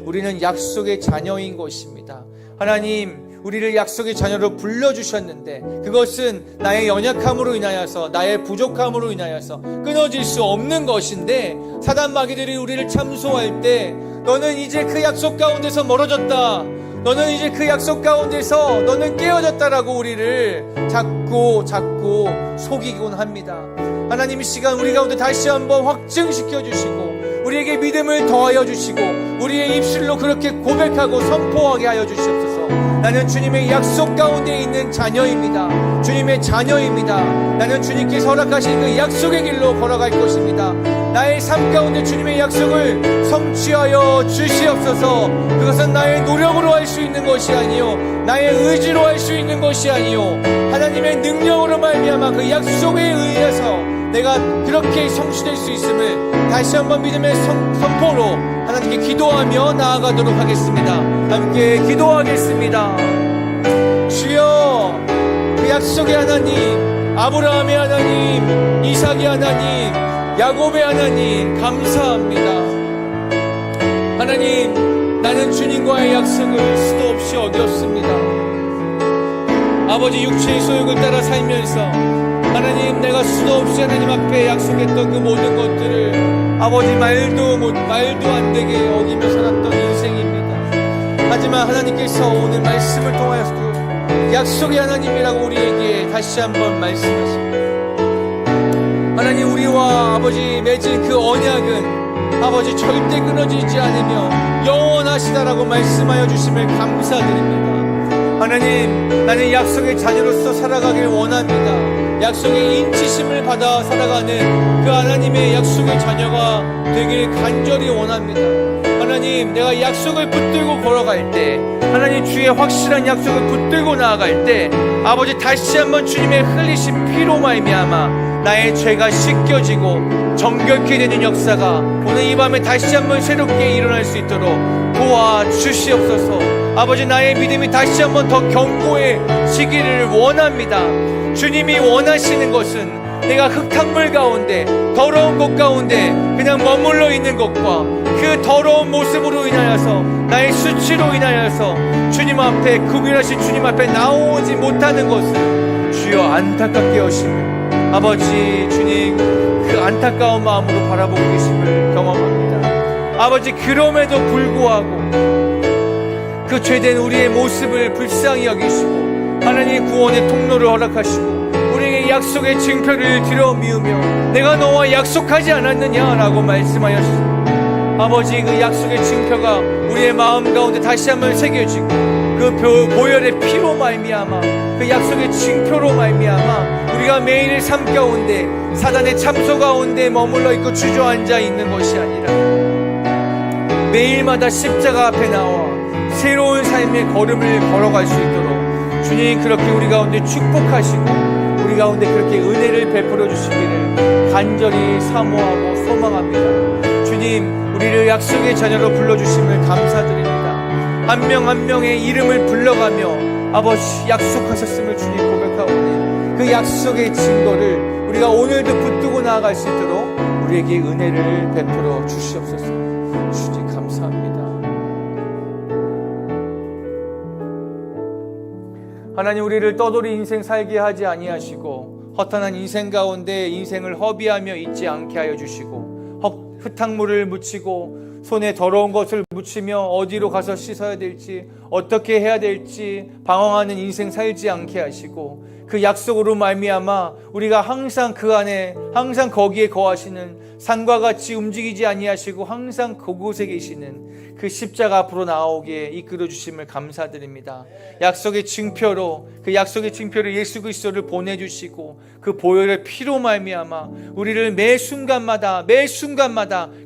우리는 약속의 자녀인 것입니다. 하나님, 우리를 약속의 자녀로 불러주셨는데 그것은 나의 연약함으로 인하여서, 나의 부족함으로 인하여서 끊어질 수 없는 것인데, 사단 마귀들이 우리를 참소할 때 너는 이제 그 약속 가운데서 멀어졌다, 너는 이제 그 약속 가운데서 너는 깨어졌다라고 우리를 자꾸 속이곤 합니다. 하나님 이 시간 우리 가운데 다시 한번 확증시켜 주시고 우리에게 믿음을 더하여 주시고 우리의 입술로 그렇게 고백하고 선포하게 하여 주시옵소서. 나는 주님의 약속 가운데 있는 자녀입니다. 주님의 자녀입니다. 나는 주님께서 허락하신 그 약속의 길로 걸어갈 것입니다. 나의 삶 가운데 주님의 약속을 성취하여 주시옵소서. 그것은 나의 노력으로 할 수 있는 것이 아니요, 나의 의지로 할 수 있는 것이 아니요, 하나님의 능력으로 말미암아 그 약속에 의해서 내가 그렇게 성취될 수 있음을 다시 한번 믿음의 선포로 하나님께 기도하며 나아가도록 하겠습니다. 함께 기도하겠습니다. 주여, 그 약속의 하나님, 아브라함의 하나님, 이삭의 하나님, 야곱의 하나님, 감사합니다. 하나님, 나는 주님과의 약속을 수도 없이 어겼습니다. 아버지 육체의 소욕을 따라 살면서 하나님, 내가 수도 없이 하나님 앞에 약속했던 그 모든 것들을 아버지 말도 안 되게 어기며 살았던 인생입니다. 하지만 하나님께서 오늘 말씀을 통하여서도 약속의 하나님이라고 우리에게 다시 한번 말씀하십니다. 하나님, 우리와 아버지 맺은 그 언약은 아버지 절대 끊어지지 않으며 영원하시다라고 말씀하여 주심을 감사드립니다. 하나님, 나는 약속의 자녀로서 살아가길 원합니다. 약속의 인치심을 받아 살아가는 그 하나님의 약속의 자녀가 되길 간절히 원합니다. 하나님, 내가 약속을 붙들고 걸어갈 때, 하나님 주의 확실한 약속을 붙들고 나아갈 때 아버지 다시 한번 주님의 흘리신 피로 말미암아 나의 죄가 씻겨지고 정결케 되는 역사가 오늘 이 밤에 다시 한번 새롭게 일어날 수 있도록 도와주시옵소서. 아버지, 나의 믿음이 다시 한번 더 견고해지기를 원합니다. 주님이 원하시는 것은 내가 흙탕물 가운데, 더러운 곳 가운데 그냥 머물러 있는 것과 그 더러운 모습으로 인하여서, 나의 수치로 인하여서 주님 앞에, 구별하신 주님 앞에 나오지 못하는 것을 주여 안타깝게 여시며 아버지 주님 그 안타까운 마음으로 바라보고 계심을 경험합니다. 아버지, 그럼에도 불구하고 그 죄된 우리의 모습을 불쌍히 여기시고 하나님 구원의 통로를 허락하시고 우리에게 약속의 증표를 들여 미우며 내가 너와 약속하지 않았느냐라고 말씀하였습니다. 아버지, 그 약속의 증표가 우리의 마음 가운데 다시 한번 새겨지고 그 보혈의 피로 말미암아, 그 약속의 증표로 말미암아 우리가 매일의 삶 가운데 사단의 참소 가운데 머물러 있고 주저앉아 있는 것이 아니라 매일마다 십자가 앞에 나와 새로운 삶의 걸음을 걸어갈 수 있도록 주님 그렇게 우리 가운데 축복하시고 우리 가운데 그렇게 은혜를 베풀어 주시기를 간절히 사모하고 소망합니다. 주님, 우리를 약속의 자녀로 불러주심을 감사드립니다. 한 명 한 명의 이름을 불러가며 아버지 약속하셨음을 주님 고백하오니 그 약속의 증거를 우리가 오늘도 붙들고 나아갈 수 있도록 우리에게 은혜를 베풀어 주시옵소서. 주님 감사합니다. 하나님, 우리를 떠돌이 인생 살게 하지 아니하시고 허탄한 인생 가운데 인생을 허비하며 있지 않게 하여 주시고 흙탕물을 묻히고 손에 더러운 것을 묻히며 어디로 가서 씻어야 될지 어떻게 해야 될지 방황하는 인생 살지 않게 하시고 그 약속으로 말미암아 우리가 항상 그 안에 항상 거기에 거하시는 산과 같이 움직이지 아니하시고 항상 그곳에 계시는 그 십자가 앞으로 나오게 이끌어 주심을 감사드립니다. 약속의 증표로 그 약속의 증표로 예수 그리스도를 보내주시고 그 보혈의 피로 말미암아 우리를 매 순간마다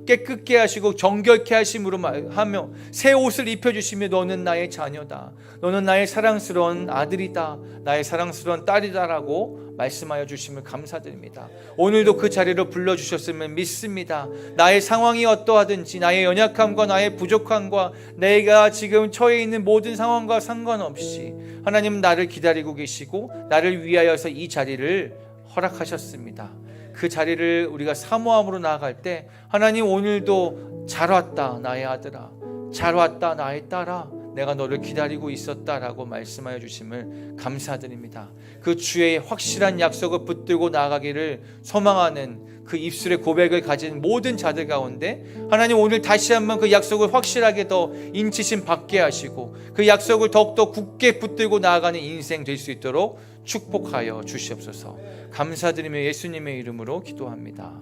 깨끗게 하시고 정결케 하심으로 하며 새 옷을 입혀주시며 너는 나의 자녀다, 너는 나의 사랑스러운 아들이다, 나의 사랑스러운 딸이다라고 말씀하여 주심을 감사드립니다. 오늘도 그 자리로 불러주셨음을 믿습니다. 나의 상황이 어떠하든지 나의 연약함과 나의 부족함과 내가 지금 처해 있는 모든 상황과 상관없이 하나님은 나를 기다리고 계시고 나를 위하여서 이 자리를 허락하셨습니다. 그 자리를 우리가 사모함으로 나아갈 때 하나님, 오늘도 잘 왔다 나의 아들아, 잘 왔다 나의 딸아, 내가 너를 기다리고 있었다라고 말씀하여 주심을 감사드립니다. 그 주의 확실한 약속을 붙들고 나아가기를 소망하는 그 입술의 고백을 가진 모든 자들 가운데 하나님, 오늘 다시 한번 그 약속을 확실하게 더 인치심 받게 하시고 그 약속을 더욱더 굳게 붙들고 나아가는 인생 될 수 있도록 축복하여 주시옵소서. 감사드리며 예수님의 이름으로 기도합니다.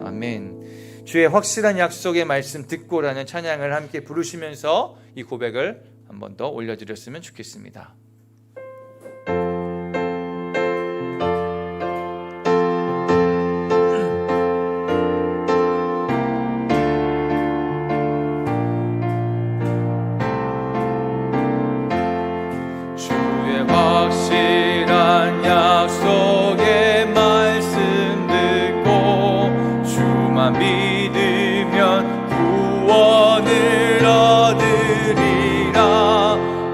아멘. 주의 확실한 약속의 말씀 듣고라는 찬양을 함께 부르시면서 이 고백을 한 번 더 올려드렸으면 좋겠습니다. 주의 확실한 약속의 말씀 듣고 주만 믿으면 구원을 얻으리라.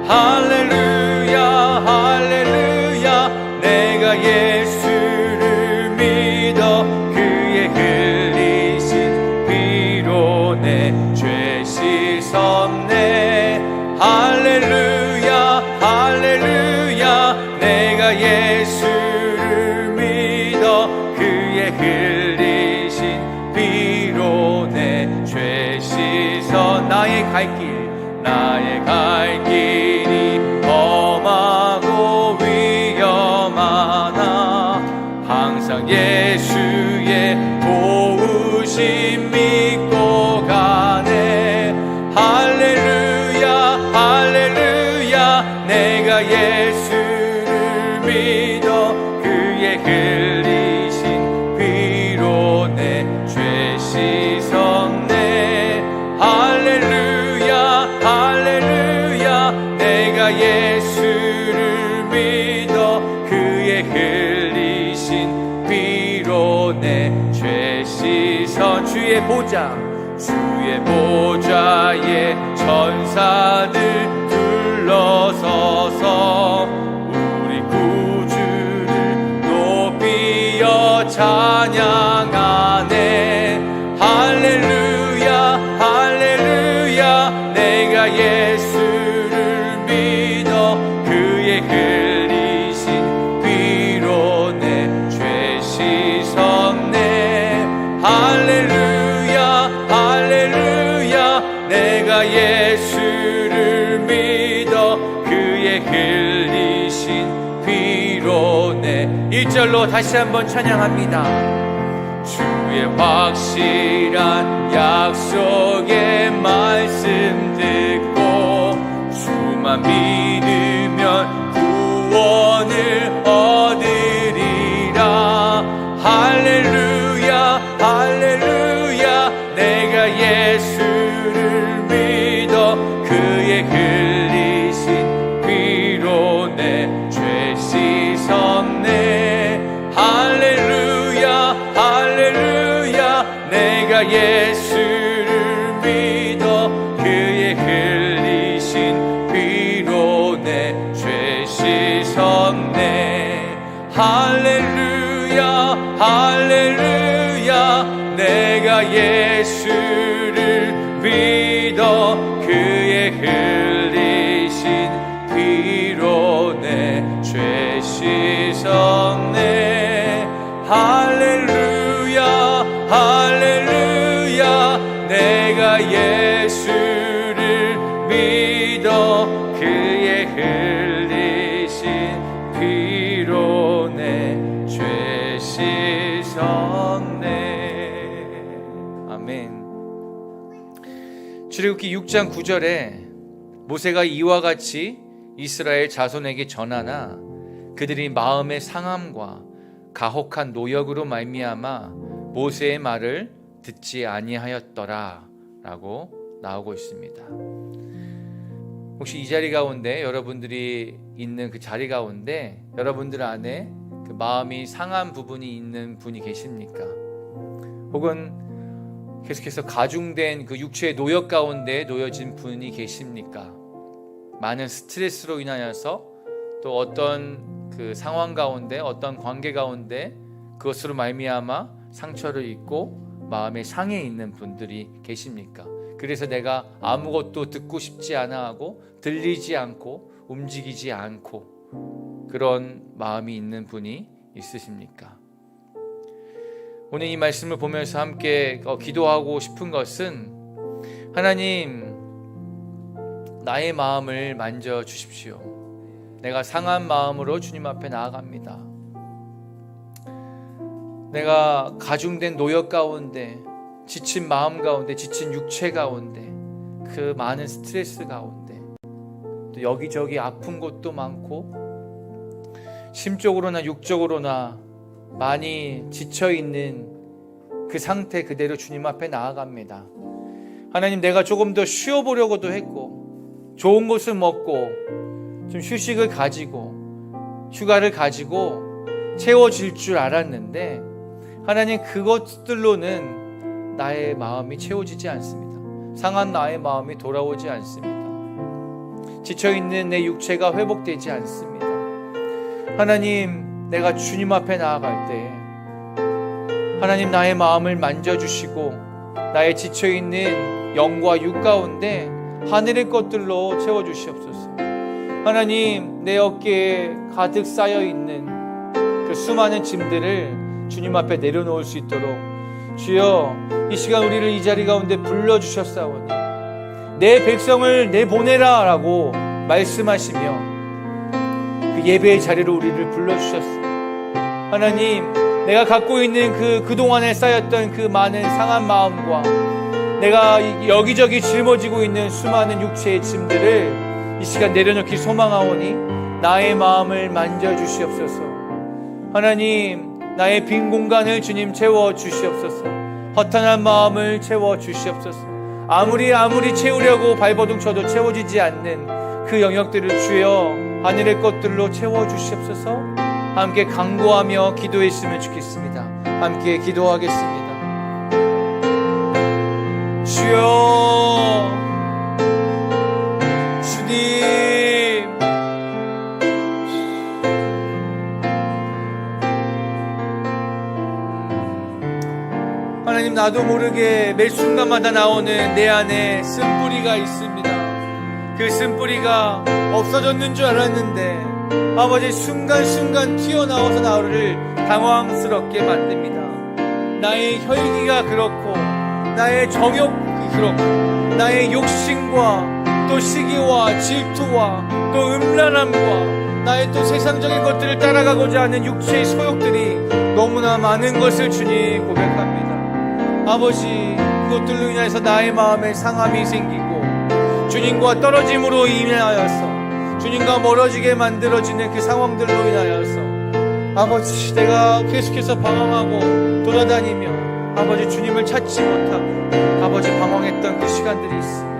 할렐루야 할렐루야, 내가 예수를 믿어 그의 흘리신 피로 내 죄 씻었네. 할렐루야 할렐루야, 내가 예수를 믿어 그의 흘리신 피로 내 죄 씻어. 나의 갈 길이 험하고 위험하나 항상 예수의 도우심 믿고 가네. 할렐루야 할렐루야, 내가 예수를 믿어 그의 흘리신 피로 내 죄 씻었네. 할렐루야 할렐루야, 내가 예수를 믿어 그의 흘리신 피로 내 죄 씻어. 주의 보좌에 천사들 둘러서서 우리 구주를 높이어 찬양하네. 할렐루야 할렐루야, 내가 예수를 믿어 그의 흘리신 피로 내 죄 씻었네. 할렐루야 할렐루야, 내가 예수를 믿어 그의 흘리신 피로 내. 1절로 다시 한번 찬양합니다. 주의 확실한 약속의 말씀 듣고 주만 믿으면 구원을 얻으리라. 할렐루야 할렐루야, 내가 예수를 믿어 그의 흘리신 피로 내 죄 씻었네. 할렐루야 할렐루야, 내가 예수를 믿어 그의 흘리신 피로 내 할렐루야. 내가 예수를 믿어 그의 흘리신 피로 내 죄 씻었네. 할렐루야 할렐루야. 내가 예수를 믿어 그의 흘리신 피로 내 죄 씻었네. 아멘. 출애굽기 6장 9절에 모세가 이와 같이 이스라엘 자손에게 전하나 그들이 마음의 상함과 가혹한 노역으로 말미암아 모세의 말을 듣지 아니하였더라 라고 나오고 있습니다. 혹시 이 자리 가운데 여러분들이 있는 그 자리 가운데 여러분들 안에 그 마음이 상한 부분이 있는 분이 계십니까? 혹은 계속해서 가중된 그 육체의 노역 가운데 놓여진 분이 계십니까? 많은 스트레스로 인하여서 또 어떤 그 상황 가운데 어떤 관계 가운데 그것으로 말미암아 상처를 입고 마음의 상해 있는 분들이 계십니까? 그래서 내가 아무것도 듣고 싶지 않아 하고 들리지 않고 움직이지 않고 그런 마음이 있는 분이 있으십니까? 오늘 이 말씀을 보면서 함께 기도하고 싶은 것은 하나님, 나의 마음을 만져주십시오. 내가 상한 마음으로 주님 앞에 나아갑니다. 내가 가중된 노역 가운데, 지친 마음 가운데, 지친 육체 가운데, 그 많은 스트레스 가운데 또 여기저기 아픈 곳도 많고 심적으로나 육적으로나 많이 지쳐있는 그 상태 그대로 주님 앞에 나아갑니다. 하나님, 내가 조금 더 쉬어보려고도 했고 좋은 것을 먹고 좀 휴식을 가지고 휴가를 가지고 채워질 줄 알았는데 하나님, 그것들로는 나의 마음이 채워지지 않습니다. 상한 나의 마음이 돌아오지 않습니다. 지쳐있는 내 육체가 회복되지 않습니다. 하나님, 내가 주님 앞에 나아갈 때 하나님, 나의 마음을 만져주시고 나의 지쳐있는 영과 육 가운데 하늘의 것들로 채워주시옵소서. 하나님, 내 어깨에 가득 쌓여있는 그 수많은 짐들을 주님 앞에 내려놓을 수 있도록 주여, 이 시간 우리를 이 자리 가운데 불러주셨사오니 내 백성을 내보내라 라고 말씀하시며 그 예배의 자리로 우리를 불러주셨습니다. 하나님, 내가 갖고 있는 그동안에 쌓였던 그 많은 상한 마음과 내가 여기저기 짊어지고 있는 수많은 육체의 짐들을 이 시간 내려놓기 소망하오니 나의 마음을 만져주시옵소서. 하나님, 나의 빈 공간을 주님 채워주시옵소서. 허탄한 마음을 채워주시옵소서. 아무리 채우려고 발버둥 쳐도 채워지지 않는 그 영역들을 주여 하늘의 것들로 채워주시옵소서. 함께 간구하며 기도했으면 좋겠습니다. 함께 기도하겠습니다. 주여, 주님, 하나님, 나도 모르게 매 순간마다 나오는 내 안에 쓴뿌리가 있습니다. 그 쓴뿌리가 없어졌는 줄 알았는데 아버지, 순간순간 튀어나와서 나를 당황스럽게 만듭니다. 나의 혈기가 그렇고 나의 정욕이 그렇고 나의 욕심과 또 시기와 질투와 또 음란함과 나의 또 세상적인 것들을 따라가고자 하는 육체의 소욕들이 너무나 많은 것을 주님 고백합니다. 아버지, 그것들로 인해서 나의 마음에 상함이 생기고 주님과 떨어짐으로 인하여서 주님과 멀어지게 만들어지는 그 상황들로 인하여서 아버지, 내가 계속해서 방황하고 돌아다니며 아버지 주님을 찾지 못하고 아버지 방황했던 그 시간들이 있습니다.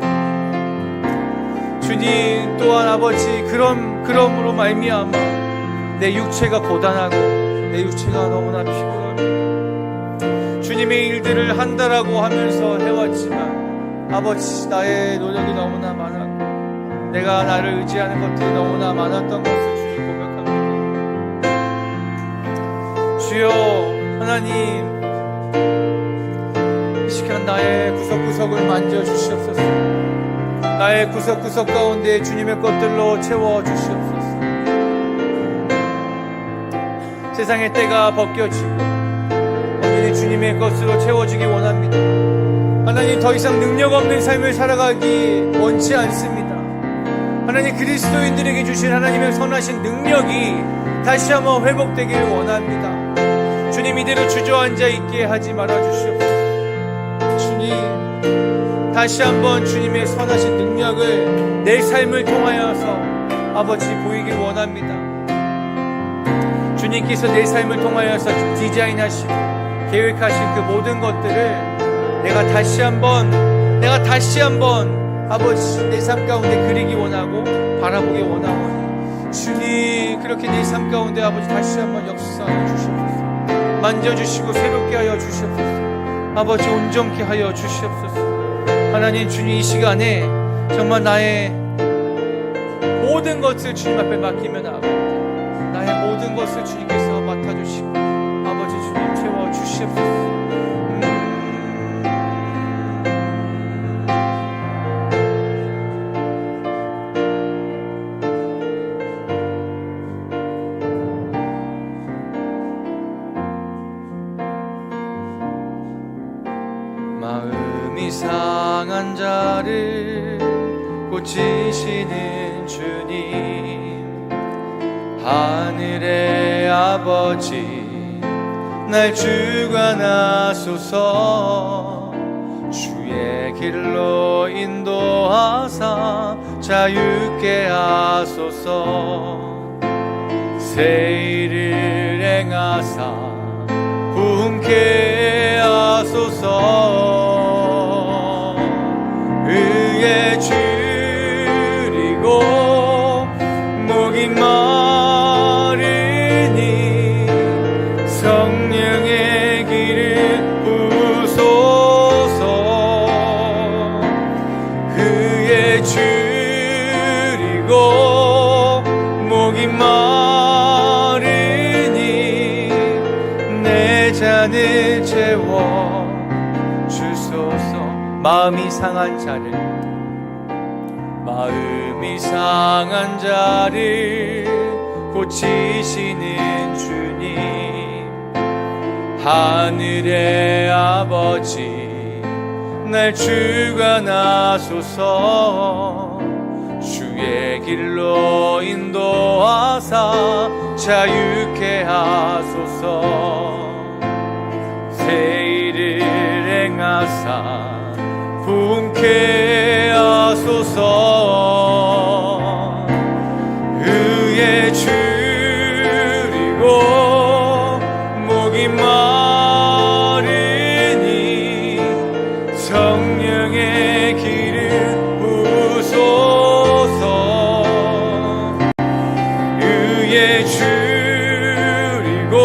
주님 또한 아버지, 그럼으로 말미암아 내 육체가 고단하고 내 육체가 너무나 피곤합니다. 주님의 일들을 한다라고 하면서 해왔지만 아버지, 나의 노력이 너무나 많았고 내가 나를 의지하는 것들이 너무나 많았던 것을 주님 고백합니다. 주여, 하나님, 이 시간 나의 구석구석을 만져주시옵소서. 나의 구석구석 가운데 주님의 것들로 채워주시옵소서. 세상의 때가 벗겨지고 온전히 주님의 것으로 채워지기 원합니다. 하나님, 더 이상 능력 없는 삶을 살아가기 원치 않습니다. 하나님, 그리스도인들에게 주신 하나님의 선하신 능력이 다시 한번 회복되길 원합니다. 주님, 이대로 주저앉아 있게 하지 말아주시옵소서. 주님, 다시 한번 주님의 선하신 능력을 내 삶을 통하여서 아버지 보이길 원합니다. 주님께서 내 삶을 통하여서 디자인하시고 계획하신 그 모든 것들을 내가 다시 한번 아버지 내 삶 가운데 그리기 원하고 바라보기 원하오니 주님, 그렇게 내 삶 가운데 아버지 다시 한번 역사하여 주시옵소서. 만져주시고 새롭게 하여 주시옵소서. 아버지 온전케 하여 주시옵소서. 하나님, 주님, 이 시간에 정말 나의 모든 것을 주님 앞에 맡기며 나아갑니다. 나의 모든 것을 주님께서 맡아주시고 아버지 주님 채워주시옵소서. 마음이 상한 자를 고치시는 주님, 하늘의 아버지 날 주관하소서. 주의 길로 인도하사 자유케 하소서. 새 일을 행하사 부흥케 하소서. 의에 줄이고 목이 마르니 성령의 길을 부소서. 의에 줄이고 목이 마르니 내 잔을 채워 주소서. 마음이 상한 자를 고치시는 주님, 하늘의 아버지 날 주관하소서. 주의 길로 인도하사 자유케 하소서. 새 일을 행하사 부흥케 하소서. 의에 줄이고 목이 마르니 성령의 길을 부소서. 의에 줄이고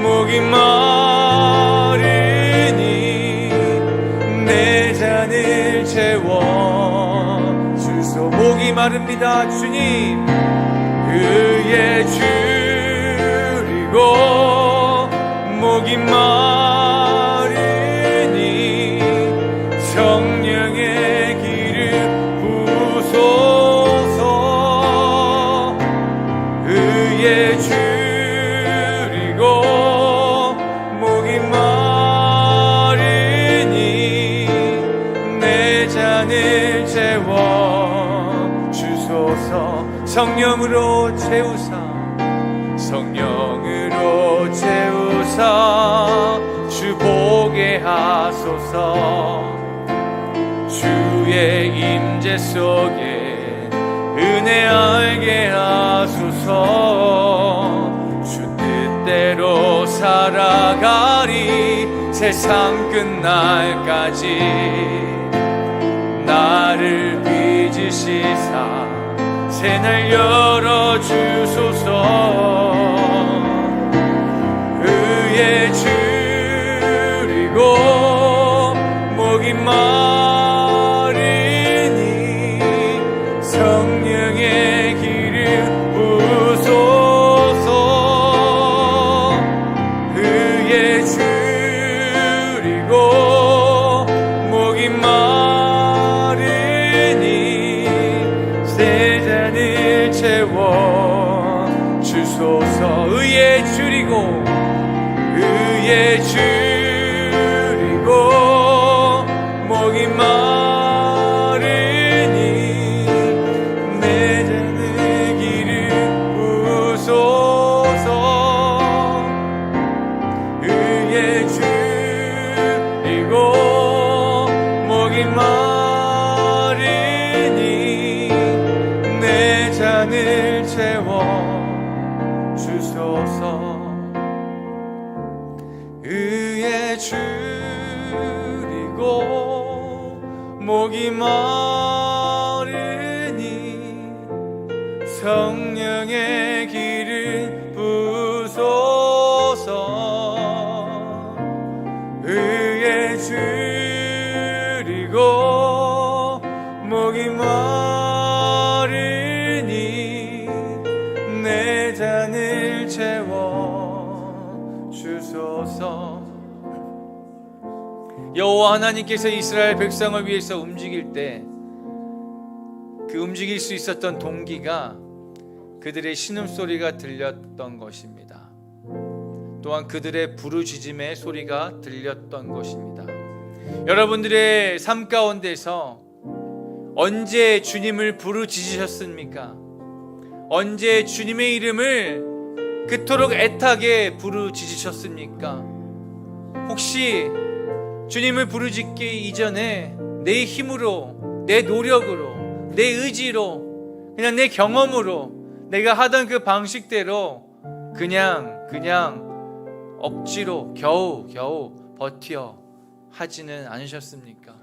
목이 마르니 내 잔을 채워 주소. 목이 마릅니다 주님. 의에 줄이고 목이 마르니 성령의 길을 부소서. 의에 줄이고 목이 마르니 내 잔을 채워 주소서. 성령으로 채우사 주 보게 하소서. 주의 임재 속에 은혜 알게 하소서. 주 뜻대로 살아가리 세상 끝날까지. 나를 빚으시사 새날 열어주소서. 의에 줄이고 목이 마르니 성령의 길을 부소서. 잔을 채워 주소서. 의에 줄이고 목이 마르니 내 잔을 기름 부으소서. 의에 줄이고 목이 마르니 내 잔을 채워 주소서. 의에 줄이고 목이 마르니 성령의 기름 부으소서. 의에 줄이고 목이 마르니 내 잔을 채워 주소서. 여호와 하나님께서 이스라엘 백성을 위해서 움직일 때 그 움직일 수 있었던 동기가 그들의 신음소리가 들렸던 것입니다. 또한 그들의 부르짖음의 소리가 들렸던 것입니다. 여러분들의 삶 가운데서 언제 주님을 부르짖으셨습니까? 언제 주님의 이름을 그토록 애타게 부르짖으셨습니까? 혹시 주님을 부르짖기 이전에 내 힘으로, 내 노력으로, 내 의지로, 그냥 내 경험으로 내가 하던 그 방식대로 그냥 억지로 겨우 버텨 하지는 않으셨습니까?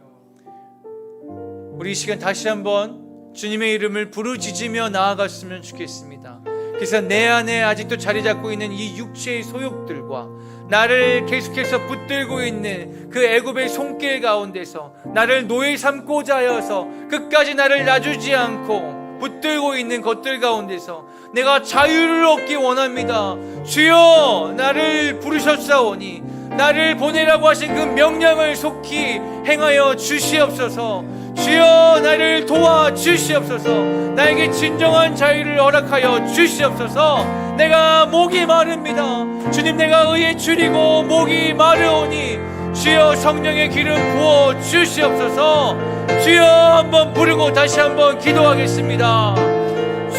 우리 이 시간 다시 한번 주님의 이름을 부르짖으며 나아갔으면 좋겠습니다. 그래서 내 안에 아직도 자리 잡고 있는 이 육체의 소욕들과 나를 계속해서 붙들고 있는 그 애굽의 손길 가운데서 나를 노예 삼고자 하여서 끝까지 나를 놔주지 않고 붙들고 있는 것들 가운데서 내가 자유를 얻기 원합니다. 주여, 나를 부르셨사오니 나를 보내라고 하신 그 명령을 속히 행하여 주시옵소서. 주여, 나를 도와 주시옵소서. 나에게 진정한 자유를 허락하여 주시옵소서. 내가 목이 마릅니다. 주님, 내가 의에 줄이고 목이 마르오니 주여, 성령의 기름 부어 주시옵소서. 주여, 한번 부르고 다시 한번 기도하겠습니다.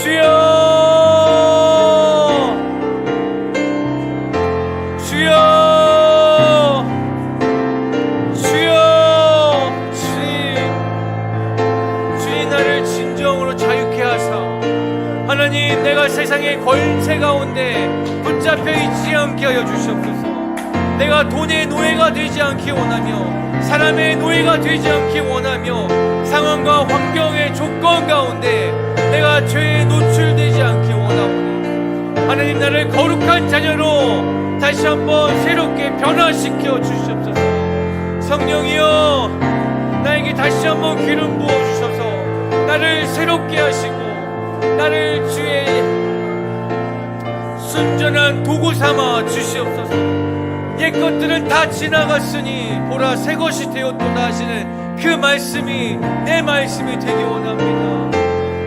주여, 주여, 주여. 주님, 나를 진정으로 자유케 하사 하나님, 내가 세상의 권세 가운데 붙잡혀 있지 않게 하여 주시옵소서. 내가 돈의 노예가 되지 않기 원하며 사람의 노예가 되지 않기 원하며 상황과 환경의 조건 가운데 내가 죄에 노출되지 않기 원하오니 하나님, 나를 거룩한 자녀로 다시 한번 새롭게 변화시켜 주시옵소서. 성령이여, 나에게 다시 한번 기름 부어주셔서 나를 새롭게 하시고 나를 주의 순전한 도구 삼아 주시옵소서. 옛 것들은 다 지나갔으니 보라, 새 것이 되었도다 하시는 그 말씀이 내 말씀이 되기 원합니다.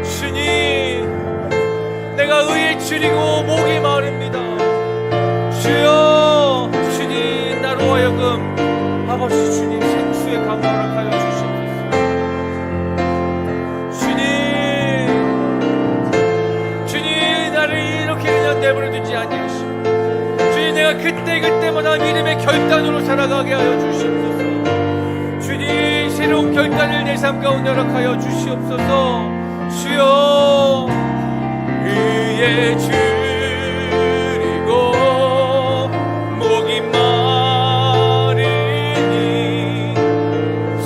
주님, 내가 의에 줄이고 목이 마릅니다. 주여, 주님, 나로 하여금 아버지 주님 생수의 강을 허락하여 주시옵소서. 주님, 나를 이렇게 그냥 내버려두지 아니하시고 주님, 내가 그때마다 믿음의 결단으로 살아가게 하여 주시옵소서. 주님, 새로운 결단을 내 삶 가운데 허락하여 주시옵소서. 주여, 의에 줄이고 목이 마르니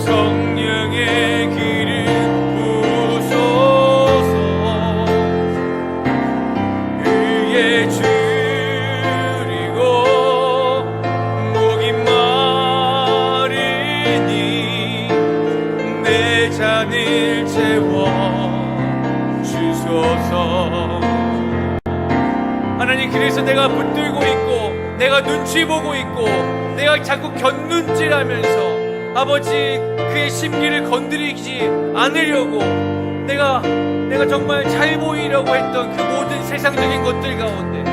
성령의 기름 부으소서. 의에 줄이고 목이 마르니 내 잔을 채워 주소서. 하나님, 그래서 내가 붙들고 있고 내가 눈치 보고 있고 내가 자꾸 곁눈질하면서 아버지 그의 심기를 건드리지 않으려고 내가 내가 정말 잘 보이려고 했던 그 모든 세상적인 것들 가운데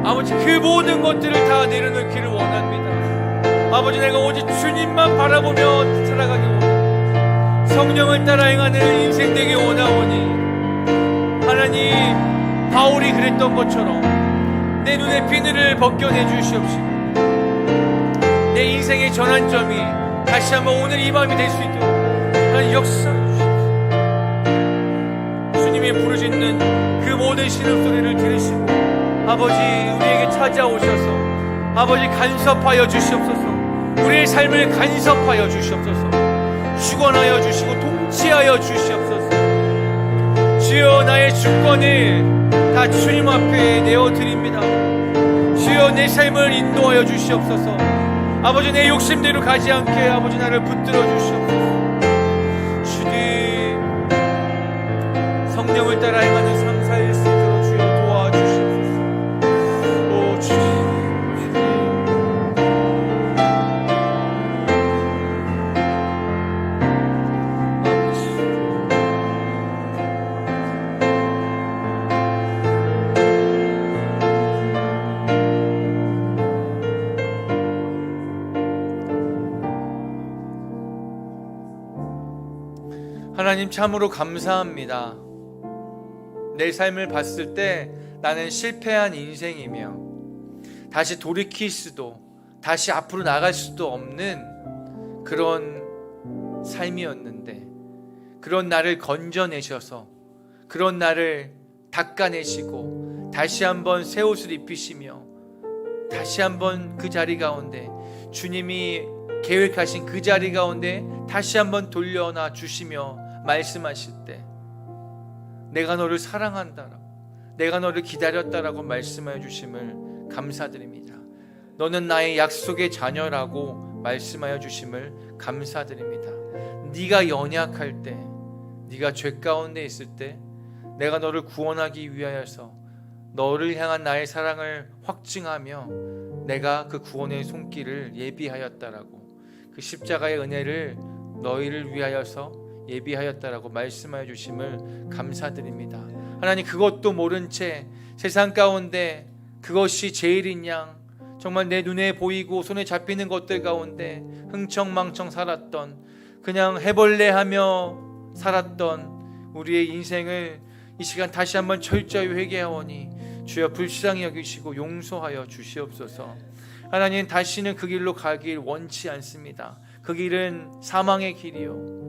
아버지 그 모든 것들을 다 내려놓기를 원합니다. 아버지 내가 오직 주님만 바라보며 살아가기 원합니다. 성령을 따라 행하는 인생 되기 원하오니 하나님 바울이 그랬던 것처럼 내 눈의 비늘을 벗겨내 주시옵시고 내 인생의 전환점이 다시 한번 오늘 이 밤이 될 수 있도록 하나님 역사해 주시옵소서. 주님이 부르짖는 그 모든 신음소리를 들으시고 아버지 우리에게 찾아오셔서 아버지 간섭하여 주시옵소서. 우리의 삶을 간섭하여 주시옵소서. 주권하여 주시고 통치하여 주시옵소서. 주여 나의 주권을 다 주님 앞에 내어드립니다. 주여 내 삶을 인도하여 주시옵소서. 아버지 내 욕심대로 가지 않게 아버지 나를 붙들어 주시옵소서. 주님 성령을 따라 행하는 삶 살 수 있도록 주여 도와주시옵소서. 오 주님 하나님 참으로 감사합니다. 내 삶을 봤을 때 나는 실패한 인생이며 다시 돌이킬 수도 다시 앞으로 나갈 수도 없는 그런 삶이었는데 그런 나를 건져내셔서 그런 나를 닦아내시고 다시 한번 새 옷을 입히시며 다시 한번 그 자리 가운데 주님이 계획하신 그 자리 가운데 다시 한번 돌려놔 주시며 말씀하실 때 내가 너를 사랑한다라고 내가 너를 기다렸다라고 말씀해 주심을 감사드립니다. 너는 나의 약속의 자녀라고 말씀하여 주심을 감사드립니다. 네가 연약할 때 네가 죄 가운데 있을 때 내가 너를 구원하기 위하여서 너를 향한 나의 사랑을 확증하며 내가 그 구원의 손길을 예비하였다라고 그 십자가의 은혜를 너희를 위하여서 예비하였다라고 말씀하여 주심을 감사드립니다. 하나님 그것도 모른 채 세상 가운데 그것이 제일인 양 정말 내 눈에 보이고 손에 잡히는 것들 가운데 흥청망청 살았던 그냥 해벌레하며 살았던 우리의 인생을 이 시간 다시 한번 철저히 회개하오니 주여 불쌍히 여기시고 용서하여 주시옵소서. 하나님 다시는 그 길로 가길 원치 않습니다. 그 길은 사망의 길이요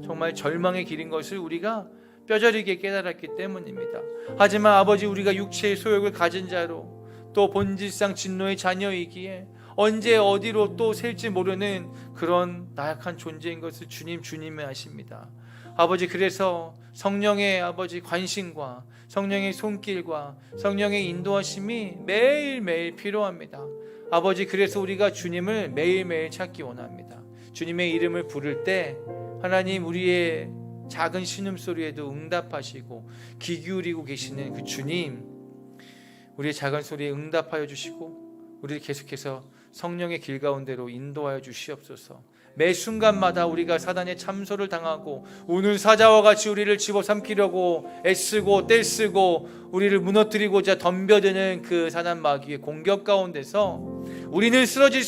정말 절망의 길인 것을 우리가 뼈저리게 깨달았기 때문입니다. 하지만 아버지 우리가 육체의 소욕을 가진 자로 또 본질상 진노의 자녀이기에 언제 어디로 또 셀지 모르는 그런 나약한 존재인 것을 주님이 아십니다. 아버지 그래서 성령의 아버지 관심과 성령의 손길과 성령의 인도하심이 매일매일 필요합니다. 아버지 그래서 우리가 주님을 매일매일 찾기 원합니다. 주님의 이름을 부를 때 하나님 우리의 작은 신음소리에도 응답하시고 귀 기울이고 계시는 그 주님 우리의 작은 소리에 응답하여 주시고 우리를 계속해서 성령의 길 가운데로 인도하여 주시옵소서. 매 순간마다 우리가 사단의 참소를 당하고 우는 사자와 같이 우리를 집어삼키려고 애쓰고 떼쓰고 우리를 무너뜨리고자 덤벼드는 그 사단 마귀의 공격 가운데서 우리는 쓰러질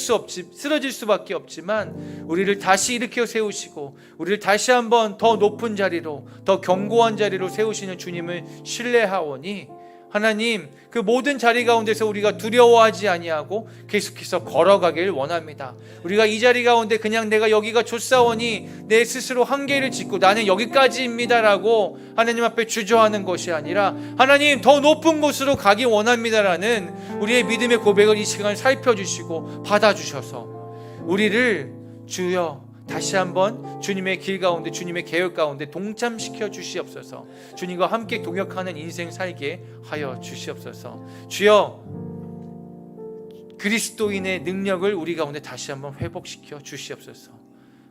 수밖에 없지만 우리를 다시 일으켜 세우시고 우리를 다시 한번 더 높은 자리로 더 견고한 자리로 세우시는 주님을 신뢰하오니 하나님 그 모든 자리 가운데서 우리가 두려워하지 아니하고 계속해서 걸어가길 원합니다. 우리가 이 자리 가운데 그냥 내가 여기가 좋사오니 내 스스로 한계를 짓고 나는 여기까지입니다라고 하나님 앞에 주저하는 것이 아니라 하나님 더 높은 곳으로 가기 원합니다라는 우리의 믿음의 고백을 이 시간 살펴주시고 받아주셔서 우리를 주여 다시 한번 주님의 길 가운데 주님의 계획 가운데 동참시켜 주시옵소서. 주님과 함께 동역하는 인생 살게 하여 주시옵소서. 주여 그리스도인의 능력을 우리 가운데 다시 한번 회복시켜 주시옵소서.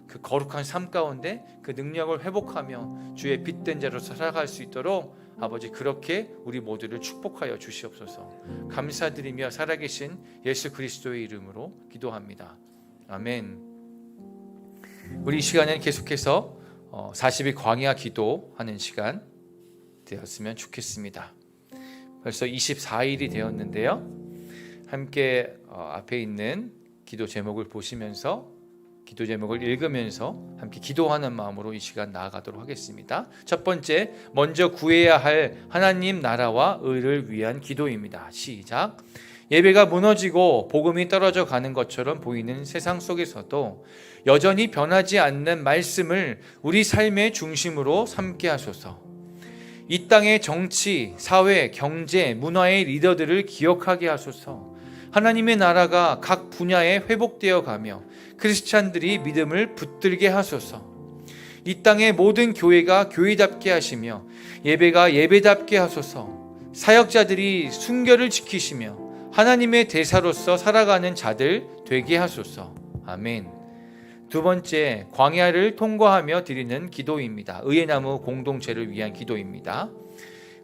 그 거룩한 삶 가운데 그 능력을 회복하며 주의 빛된 자로 살아갈 수 있도록 아버지 그렇게 우리 모두를 축복하여 주시옵소서. 감사드리며 살아계신 예수 그리스도의 이름으로 기도합니다. 아멘. 우리 이 시간에는 계속해서 40일 광야 기도하는 시간 되었으면 좋겠습니다. 벌써 24일이 되었는데요. 함께 앞에 있는 기도 제목을 보시면서 기도 제목을 읽으면서 함께 기도하는 마음으로 이 시간 나아가도록 하겠습니다. 첫 번째, 먼저 구해야 할 하나님 나라와 의를 위한 기도입니다. 시작. 예배가 무너지고 복음이 떨어져 가는 것처럼 보이는 세상 속에서도 여전히 변하지 않는 말씀을 우리 삶의 중심으로 삼게 하소서. 이 땅의 정치, 사회, 경제, 문화의 리더들을 기억하게 하소서. 하나님의 나라가 각 분야에 회복되어 가며 크리스찬들이 믿음을 붙들게 하소서. 이 땅의 모든 교회가 교회답게 하시며 예배가 예배답게 하소서. 사역자들이 순결을 지키시며 하나님의 대사로서 살아가는 자들 되게 하소서. 아멘. 두 번째, 광야를 통과하며 드리는 기도입니다. 의의 나무 공동체를 위한 기도입니다.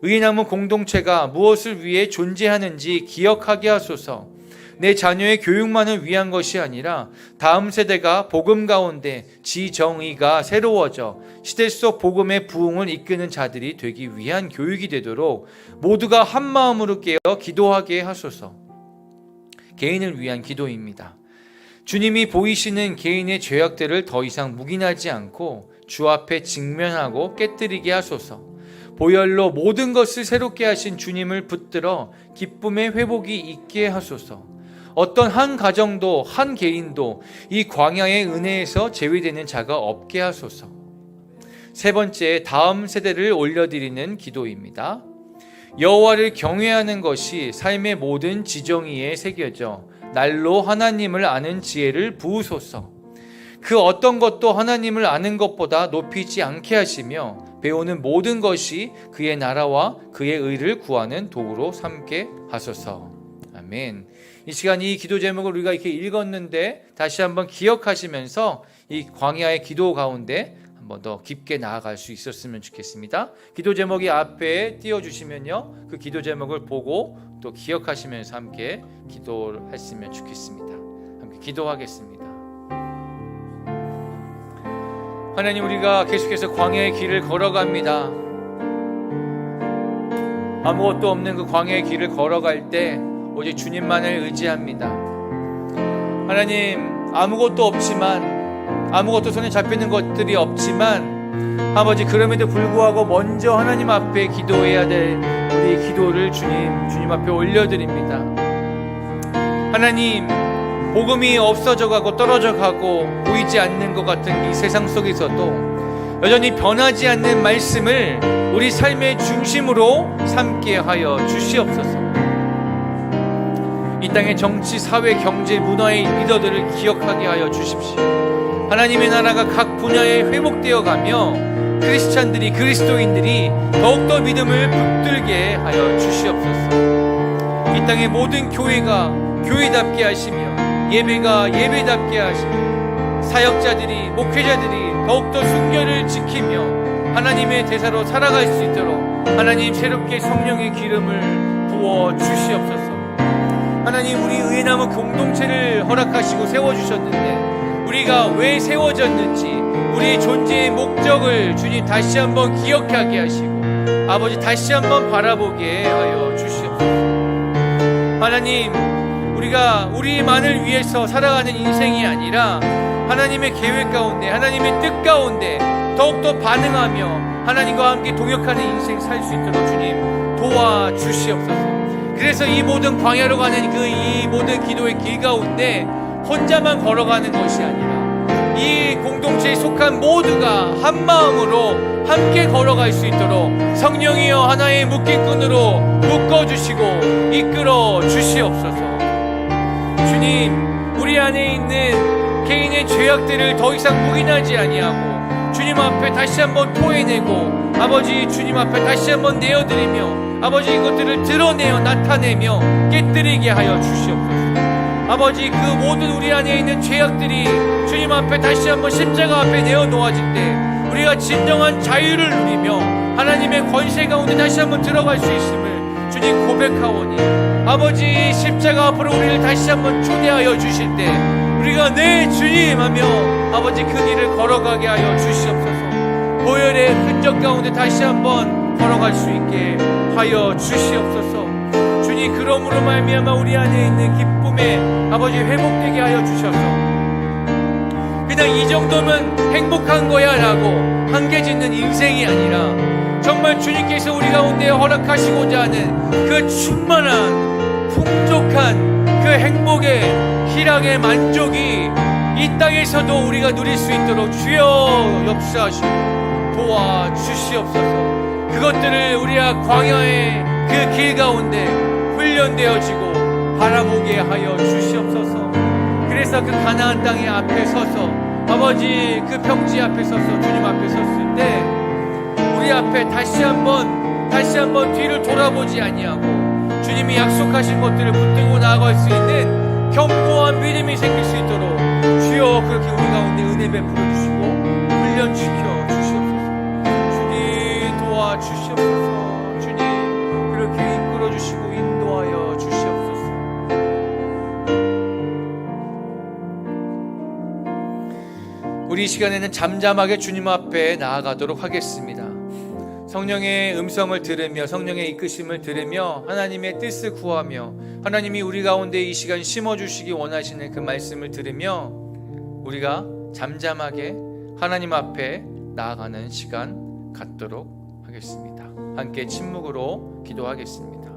의의 나무 공동체가 무엇을 위해 존재하는지 기억하게 하소서. 내 자녀의 교육만을 위한 것이 아니라 다음 세대가 복음 가운데 지정의가 새로워져 시대 속 복음의 부흥을 이끄는 자들이 되기 위한 교육이 되도록 모두가 한 마음으로 깨어 기도하게 하소서. 개인을 위한 기도입니다. 주님이 보이시는 개인의 죄악들을 더 이상 묵인하지 않고 주 앞에 직면하고 깨뜨리게 하소서. 보혈로 모든 것을 새롭게 하신 주님을 붙들어 기쁨의 회복이 있게 하소서. 어떤 한 가정도 한 개인도 이 광야의 은혜에서 제외되는 자가 없게 하소서. 세 번째, 다음 세대를 올려드리는 기도입니다. 여호와를 경외하는 것이 삶의 모든 지정의에 새겨져 날로 하나님을 아는 지혜를 부으소서. 그 어떤 것도 하나님을 아는 것보다 높이지 않게 하시며 배우는 모든 것이 그의 나라와 그의 의를 구하는 도구로 삼게 하소서. 아멘. 이 시간 이 기도 제목을 우리가 이렇게 읽었는데 다시 한번 기억하시면서 이 광야의 기도 가운데 한번 더 깊게 나아갈 수 있었으면 좋겠습니다. 기도 제목이 앞에 띄워주시면요, 그 기도 제목을 보고 또 기억하시면서 함께 기도를 했으면 좋겠습니다. 함께 기도하겠습니다. 하나님, 우리가 계속해서 광야의 길을 걸어갑니다. 아무것도 없는 그 광야의 길을 걸어갈 때 오직 주님만을 의지합니다. 하나님, 아무것도 없지만, 아무것도 손에 잡히는 것들이 없지만 아버지, 그럼에도 불구하고 먼저 하나님 앞에 기도해야 될 우리 기도를 주님 앞에 올려드립니다. 하나님, 복음이 없어져 가고 떨어져 가고 보이지 않는 것 같은 이 세상 속에서도 여전히 변하지 않는 말씀을 우리 삶의 중심으로 삼게 하여 주시옵소서. 이 땅의 정치, 사회, 경제, 문화의 리더들을 기억하게 하여 주십시오. 하나님의 나라가 각 분야에 회복되어 가며 크리스찬들이, 그리스도인들이 더욱더 믿음을 붙들게 하여 주시옵소서. 이 땅의 모든 교회가 교회답게 하시며 예배가 예배답게 하시며 사역자들이, 목회자들이 더욱더 순결을 지키며 하나님의 대사로 살아갈 수 있도록 하나님 새롭게 성령의 기름을 부어 주시옵소서. 하나님, 우리 의의 나무 공동체를 허락하시고 세워주셨는데 우리가 왜 세워졌는지 우리의 존재의 목적을 주님 다시 한번 기억하게 하시고 아버지, 다시 한번 바라보게 하여 주시옵소서. 하나님, 우리가 우리만을 위해서 살아가는 인생이 아니라 하나님의 계획 가운데, 하나님의 뜻 가운데 더욱더 반응하며 하나님과 함께 동역하는 인생 살 수 있도록 주님 도와주시옵소서. 그래서 이 모든 광야로 가는 이 모든 기도의 길 가운데 혼자만 걸어가는 것이 아니라 이 공동체에 속한 모두가 한 마음으로 함께 걸어갈 수 있도록 성령이여 하나의 묶임끈으로 묶어주시고 이끌어 주시옵소서. 주님, 우리 안에 있는 개인의 죄악들을 더 이상 묵인하지 아니하고 주님 앞에 다시 한번 토해내고 아버지, 주님 앞에 다시 한번 내어드리며 아버지, 이것들을 드러내어 나타내며 깨뜨리게 하여 주시옵소서. 아버지, 그 모든 우리 안에 있는 죄악들이 주님 앞에 다시 한번 십자가 앞에 내어놓아질 때 우리가 진정한 자유를 누리며 하나님의 권세 가운데 다시 한번 들어갈 수 있음을 주님 고백하오니 아버지, 십자가 앞으로 우리를 다시 한번 초대하여 주실 때 우리가 네 주님 하며 아버지 그 길을 걸어가게 하여 주시옵소서. 보혈의 흔적 가운데 다시 한번 걸어갈 수 있게 하여 주시옵소서. 주님, 그러므로 말미암아 우리 안에 있는 기쁨의 아버지 회복되게 하여 주셔서 그냥 이 정도면 행복한 거야 라고 한계 짓는 인생이 아니라 정말 주님께서 우리 가운데 허락하시고자 하는 그 충만한 풍족한 그 행복의 희락의 만족이 이 땅에서도 우리가 누릴 수 있도록 주여 역사하시고 도와주시옵소서. 그것들을 우리가 광야의 그 길 가운데 훈련되어지고 바라보게 하여 주시옵소서. 그래서 그 가나안 땅의 앞에 서서 아버지 그 평지 앞에 서서 주님 앞에 섰을 때 우리 앞에 다시 한번 뒤를 돌아보지 아니하고 주님이 약속하신 것들을 붙들고 나아갈 수 있는 견고한 믿음이 생길 수 있도록 주여 그렇게 우리 가운데 은혜 베풀어 주시고 훈련시켜 주시옵소서. 주님 도와주시옵소서. 주님 그렇게 이끌어 주시고 인도하여 주시옵소서. 우리 이 시간에는 잠잠하게 주님 앞에 나아가도록 하겠습니다. 성령의 음성을 들으며 성령의 이끄심을 들으며 하나님의 뜻을 구하며 하나님이 우리 가운데 이 시간 심어주시기 원하시는 그 말씀을 들으며 우리가 잠잠하게 하나님 앞에 나아가는 시간 갖도록 하겠습니다. 함께 침묵으로 기도하겠습니다.